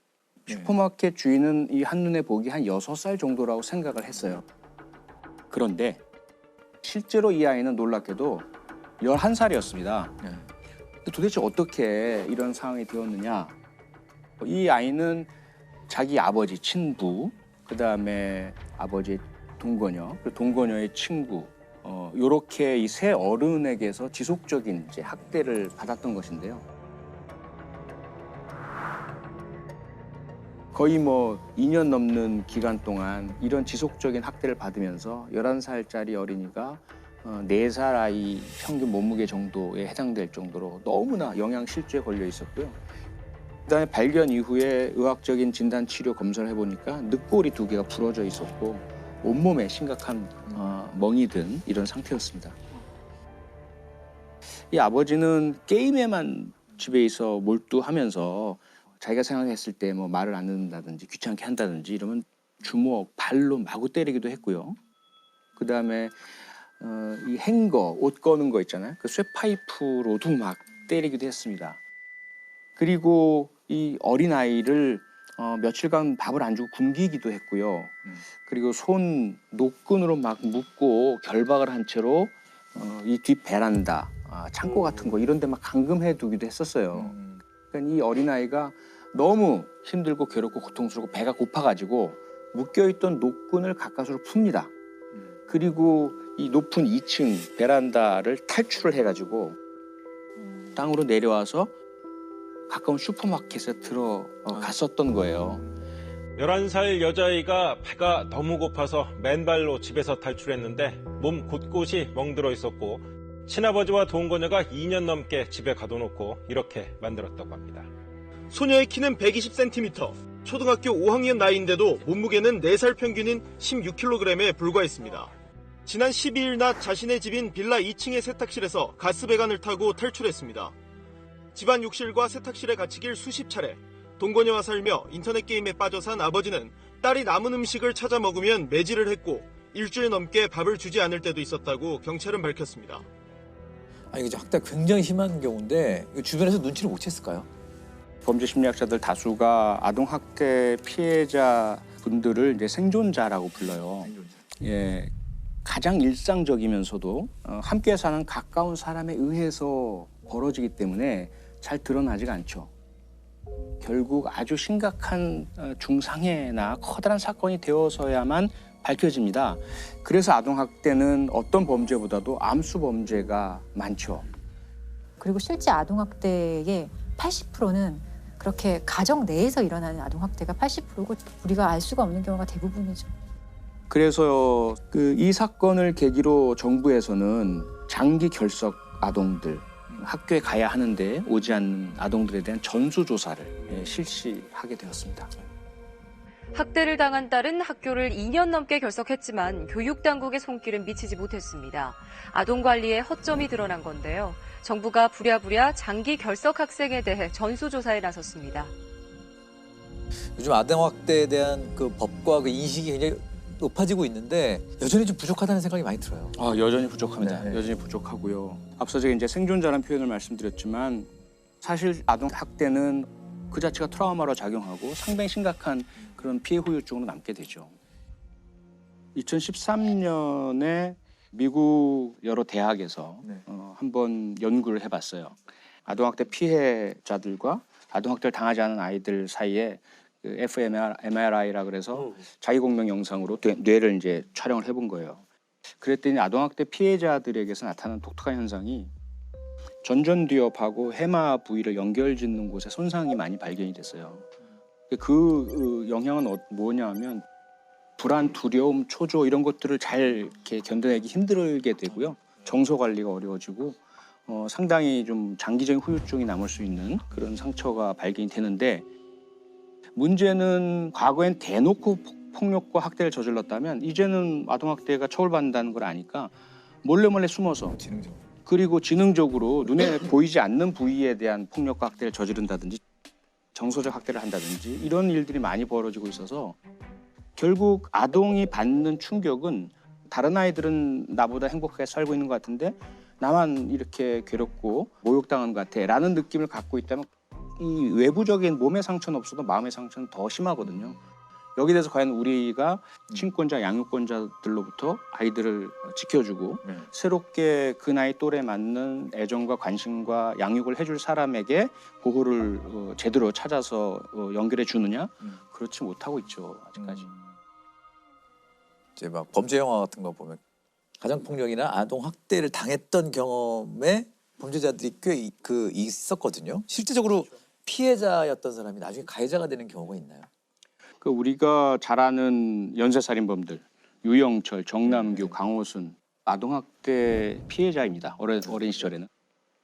슈퍼마켓 주인은 이 한눈에 보기 한 6살 정도라고 생각을 했어요. 그런데 실제로 이 아이는 놀랍게도 11살이었습니다. 도대체 어떻게 이런 상황이 되었느냐. 이 아이는 자기 아버지 친부, 그다음에 아버지 동거녀, 그리고 동거녀의 친구, 요렇게 이 세 어른에게서 지속적인 이제 학대를 받았던 것인데요. 거의 뭐 2년 넘는 기간 동안 이런 지속적인 학대를 받으면서 11살짜리 어린이가 4살 아이 평균 몸무게 정도에 해당될 정도로 너무나 영양실조에 걸려 있었고요. 그다음에 발견 이후에 의학적인 진단 치료 검사를 해보니까 늑골이 2개가 부러져 있었고 온몸에 심각한 멍이 든 이런 상태였습니다. 이 아버지는 게임에만 집에 있어 몰두하면서 자기가 생각했을 때 뭐 말을 안 듣는다든지 귀찮게 한다든지 이러면 주먹, 발로 마구 때리기도 했고요. 그다음에 이 행거, 옷 거는 거 있잖아요. 그 쇠파이프로도 막 때리기도 했습니다. 그리고 이 어린아이를 며칠간 밥을 안 주고 굶기기도 했고요. 그리고 손 노끈으로 막 묶고 결박을 한 채로 이 뒷 베란다, 창고 같은 거 이런 데 막 감금해 두기도 했었어요. 그러니까 이 어린아이가 너무 힘들고 괴롭고 고통스럽고 배가 고파가지고 묶여있던 노끈을 가까스로 풉니다. 그리고 이 높은 2층 베란다를 탈출을 해가지고 땅으로 내려와서 가까운 슈퍼마켓에 들어갔었던 거예요. 11살 여자아이가 배가 너무 고파서 맨발로 집에서 탈출했는데 몸 곳곳이 멍들어 있었고 친아버지와 동거녀가 2년 넘게 집에 가둬놓고 이렇게 만들었다고 합니다. 소녀의 키는 120cm, 초등학교 5학년 나이인데도 몸무게는 4살 평균인 16kg에 불과했습니다. 지난 12일 낮 자신의 집인 빌라 2층의 세탁실에서 가스배관을 타고 탈출했습니다. 집안 욕실과 세탁실에 갇히길 수십 차례, 동거녀와 살며 인터넷 게임에 빠져 산 아버지는 딸이 남은 음식을 찾아 먹으면 매질을 했고 일주일 넘게 밥을 주지 않을 때도 있었다고 경찰은 밝혔습니다. 아니 이게 학대가 굉장히 심한 경우인데 주변에서 눈치를 못 챘을까요? 범죄 심리학자들 다수가 아동학대 피해자 분들을 이제 생존자라고 불러요. 예, 가장 일상적이면서도 함께 사는 가까운 사람에 의해서 벌어지기 때문에 잘 드러나지가 않죠. 결국 아주 심각한 중상해나 커다란 사건이 되어서야만 밝혀집니다. 그래서 아동학대는 어떤 범죄보다도 암수 범죄가 많죠. 그리고 실제 아동학대의 80%는 그렇게 가정 내에서 일어나는 아동학대가 80%고 우리가 알 수가 없는 경우가 대부분이죠. 그래서 이 사건을 계기로 정부에서는 장기 결석 아동들, 학교에 가야 하는데 오지 않는 아동들에 대한 전수조사를 실시하게 되었습니다. 학대를 당한 딸은 학교를 2년 넘게 결석했지만 교육당국의 손길은 미치지 못했습니다. 아동관리에 허점이 드러난 건데요. 정부가 부랴부랴 장기 결석 학생에 대해 전수조사에 나섰습니다. 요즘 아동학대에 대한 그 법과 그 인식이 굉장히 높아지고 있는데 여전히 좀 부족하다는 생각이 많이 들어요. 여전히 부족합니다. 네. 여전히 부족하고요. 앞서 제가 이제 생존자라는 표현을 말씀드렸지만 사실 아동학대는 그 자체가 트라우마로 작용하고 상당히 심각한 그런 피해 후유증으로 남게 되죠. 2013년에 미국 여러 대학에서 한번 연구를 해봤어요. 아동학대 피해자들과 아동학대를 당하지 않은 아이들 사이에 그 fMRI라 그래서 자기공명 영상으로 뇌를 이제 촬영을 해본 거예요. 그랬더니 아동학대 피해자들에게서 나타나는 독특한 현상이 전전두엽하고 해마 부위를 연결짓는 곳에 손상이 많이 발견이 됐어요. 그 영향은 뭐냐면 불안, 두려움, 초조 이런 것들을 잘 이렇게 견뎌내기 힘들게 되고요. 정서 관리가 어려워지고 상당히 좀 장기적인 후유증이 남을 수 있는 그런 상처가 발견이 되는데 문제는 과거엔 대놓고 폭력과 학대를 저질렀다면 이제는 아동학대가 처벌받는다는 걸 아니까 몰래 숨어서 그리고 지능적으로 눈에 보이지 않는 부위에 대한 폭력과 학대를 저지른다든지 정서적 학대를 한다든지 이런 일들이 많이 벌어지고 있어서 결국 아동이 받는 충격은 다른 아이들은 나보다 행복하게 살고 있는 것 같은데 나만 이렇게 괴롭고 모욕당한 것 같아 라는 느낌을 갖고 있다면 이 외부적인 몸의 상처는 없어도 마음의 상처는 더 심하거든요. 여기에 대해서 과연 우리가 친권자, 양육권자들로부터 아이들을 지켜주고 새롭게 그 나이 또래에 맞는 애정과 관심과 양육을 해줄 사람에게 보호를 제대로 찾아서 연결해 주느냐? 그렇지 못하고 있죠, 아직까지. 이제 막 범죄 영화 같은 거 보면 가정폭력이나 아동학대를 당했던 경험에 범죄자들이 꽤 있었거든요. 실제적으로 피해자였던 사람이 나중에 가해자가 되는 경우가 있나요? 그 우리가 잘 아는 연쇄살인범들 유영철, 정남규, 강호순 아동학대 피해자입니다. 어린 시절에는.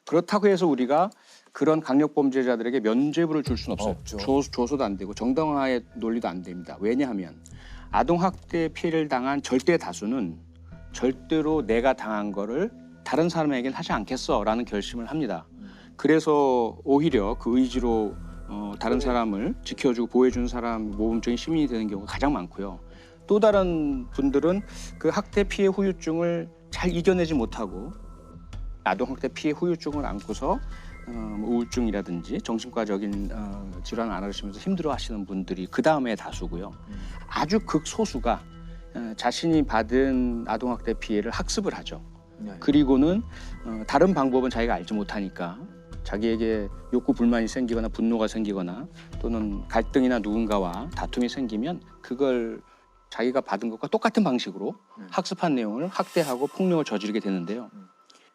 그렇다고 해서 우리가 그런 강력범죄자들에게 면죄부를 줄 수는 없어요. 조소도 안 되고 정당화의 논리도 안 됩니다. 왜냐하면 아동학대 피해를 당한 절대 다수는 절대로 내가 당한 거를 다른 사람에게는 하지 않겠어라는 결심을 합니다. 그래서 오히려 그 의지로 다른 사람을 지켜주고 보호해주는 사람 모범적인 시민이 되는 경우가 가장 많고요. 또 다른 분들은 그 학대 피해 후유증을 잘 이겨내지 못하고 아동학대 피해 후유증을 안고서 우울증이라든지 정신과적인 질환을 앓으시면서 힘들어하시는 분들이 그 다음에 다수고요. 아주 극소수가 자신이 받은 아동학대 피해를 학습을 하죠. 그리고는 다른 방법은 자기가 알지 못하니까 자기에게 욕구 불만이 생기거나 분노가 생기거나 또는 갈등이나 누군가와 다툼이 생기면 그걸 자기가 받은 것과 똑같은 방식으로 학습한 내용을 학대하고 폭력을 저지르게 되는데요.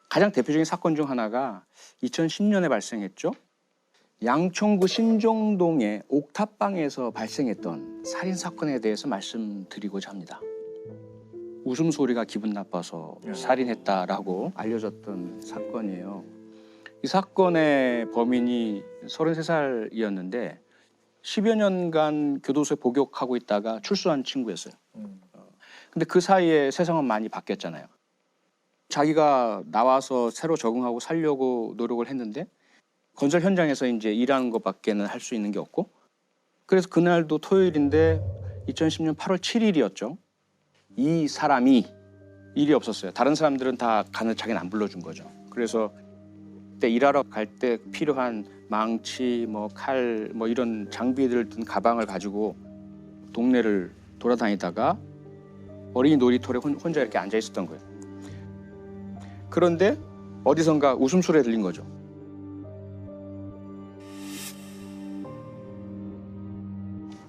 가장 대표적인 사건 중 하나가 2010년에 발생했죠. 양천구 신정동의 옥탑방에서 발생했던 살인 사건에 대해서 말씀드리고자 합니다. 웃음소리가 기분 나빠서 살인했다라고 알려졌던 사건이에요. 이 사건의 범인이 33살이었는데 10여 년간 교도소에 복역하고 있다가 출소한 친구였어요. 근데 그 사이에 세상은 많이 바뀌었잖아요. 자기가 나와서 새로 적응하고 살려고 노력을 했는데 건설 현장에서 이제 일하는 것밖에는 할 수 있는 게 없고 그래서 그날도 토요일인데 2010년 8월 7일이었죠. 이 사람이 일이 없었어요. 다른 사람들은 다 가는 자기는 안 불러준 거죠. 그래서 그때 일하러 갈 때 필요한 망치, 칼, 이런 장비들 든 가방을 가지고 동네를 돌아다니다가 어린이 놀이터에 혼자 이렇게 앉아 있었던 거예요. 그런데 어디선가 웃음소리가 들린 거죠.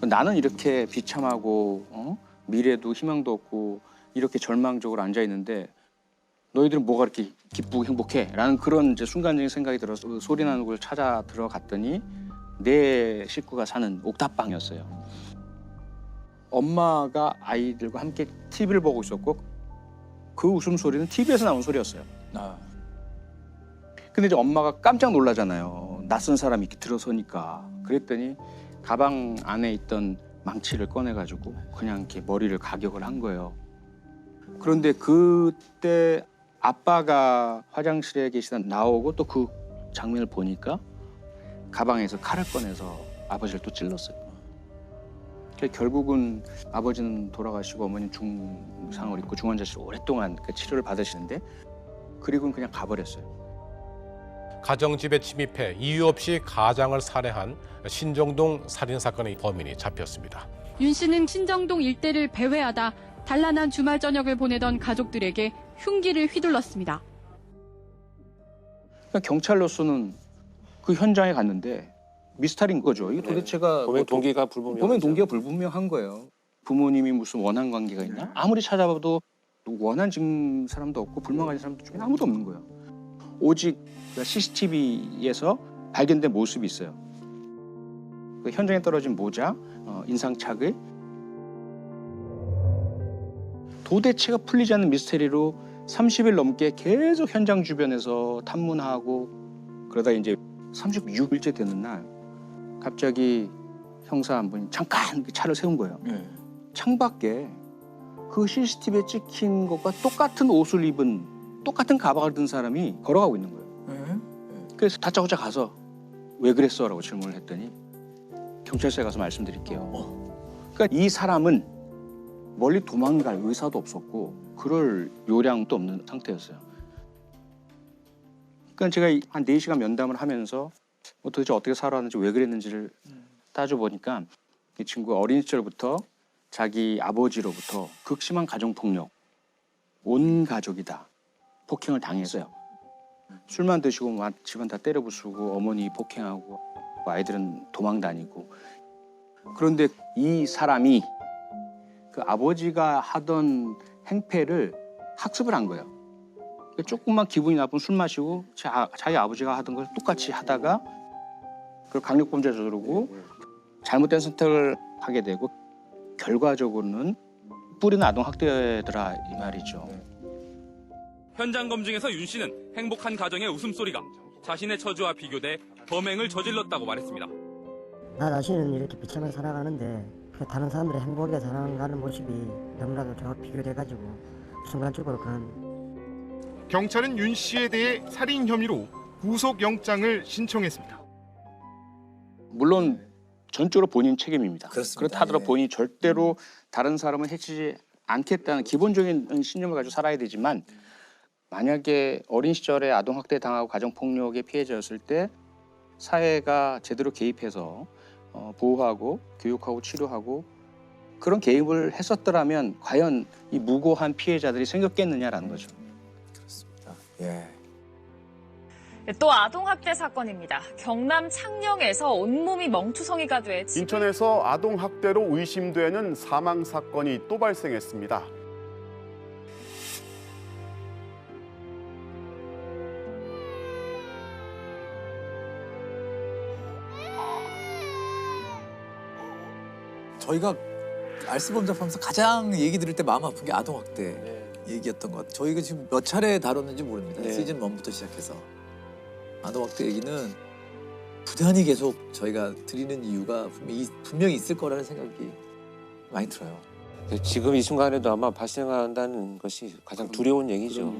나는 이렇게 비참하고 미래도 희망도 없고 이렇게 절망적으로 앉아 있는데 너희들은 뭐가 이렇게 기쁘고 행복해? 라는 그런 이제 순간적인 생각이 들어서 소리 나는 곳을 찾아 들어갔더니 내 식구가 사는 옥탑방이었어요. 엄마가 아이들과 함께 TV를 보고 있었고 그 웃음소리는 TV에서 나온 소리였어요. 근데 이제 엄마가 깜짝 놀라잖아요. 낯선 사람이 이렇게 들어서니까. 그랬더니 가방 안에 있던 망치를 꺼내가지고 그냥 이렇게 머리를 가격을 한 거예요. 그런데 그때 아빠가 화장실에 계시다 나오고 또 그 장면을 보니까 가방에서 칼을 꺼내서 아버지를 또 찔렀어요. 결국은 아버지는 돌아가시고 어머니는 중상을 입고 중환자실에 오랫동안 그 치료를 받으시는데 그리고는 그냥 가버렸어요. 가정집에 침입해 이유 없이 가장을 살해한 신정동 살인사건의 범인이 잡혔습니다. 윤 씨는 신정동 일대를 배회하다 단란한 주말 저녁을 보내던 가족들에게 흉기를 휘둘렀습니다. 그러니까 경찰로서는 그 현장에 갔는데 미스터리인 거죠. 이게 도대체가 범행 동기가 불분명한 거예요. 부모님이 무슨 원한 관계가 있냐? 아무리 찾아봐도 원한 지금 사람도 없고 불만 가진 사람도 중에 아무도 없는 거예요. 오직 CCTV에서 발견된 모습이 있어요. 그 현장에 떨어진 모자, 인상착의. 도대체가 풀리지 않는 미스테리로 30일 넘게 계속 현장 주변에서 탐문하고 그러다 이제 36일째 되는 날 갑자기 형사 한 분이 잠깐 그 차를 세운 거예요. 창밖에 그 CCTV에 찍힌 것과 똑같은 옷을 입은 똑같은 가방을 든 사람이 걸어가고 있는 거예요. 그래서 다짜고짜 가서 왜 그랬어? 라고 질문을 했더니 경찰서에 가서 말씀드릴게요. 그러니까 이 사람은 멀리 도망갈 의사도 없었고 그럴 요량도 없는 상태였어요. 그러니까 제가 한 4시간 면담을 하면서 도대체 어떻게 살아왔는지 왜 그랬는지를 따져보니까 이 친구가 어린 시절부터 자기 아버지로부터 극심한 가정폭력, 온 가족이 다 폭행을 당했어요. 술만 드시고 막 집안 다 때려 부수고 어머니 폭행하고 아이들은 도망 다니고. 그런데 이 사람이 그 아버지가 하던 행패를 학습을 한 거예요. 조금만 기분이 나쁘면 술 마시고 자기 아버지가 하던 걸 똑같이 하다가 그걸 강력범죄에 저지르고 잘못된 선택을 하게 되고 결과적으로는 뿌리는 아동학대더라 이 말이죠. 현장 검증에서 윤 씨는 행복한 가정의 웃음소리가 자신의 처지와 비교돼 범행을 저질렀다고 말했습니다. 나 자신은 이렇게 비참하게 살아가는데 다른 사람들의 행복하게 살아가는 모습이 너무나도 저와 비교돼가지고 순간적으로 그런. 경찰은 윤 씨에 대해 살인 혐의로 구속영장을 신청했습니다. 물론 전적으로 본인 책임입니다. 그렇습니다. 그렇다 하더라도 본인이 절대로 다른 사람을 해치지 않겠다는 기본적인 신념을 가지고 살아야 되지만 만약에 어린 시절에 아동학대 당하고 가정폭력의 피해자였을 때 사회가 제대로 개입해서 보호하고 교육하고 치료하고 그런 개입을 했었더라면 과연 이 무고한 피해자들이 생겼겠느냐라는 거죠. 그렇습니다. 예. 또 아동학대 사건입니다. 경남 창녕에서 온몸이 멍투성이가 돼 인천에서 아동학대로 의심되는 사망사건이 또 발생했습니다. 저희가 알스범잡하면서 가장 얘기 들을 때 마음 아픈 게 아동학대 얘기였던 것 같아요. 저희가 지금 몇 차례 다뤘는지 모릅니다. 시즌 1부터 시작해서. 아동학대 얘기는 부단히 계속 저희가 드리는 이유가 분명히 있을 거라는 생각이 많이 들어요. 지금 이 순간에도 아마 발생한다는 것이 가장 두려운 얘기죠.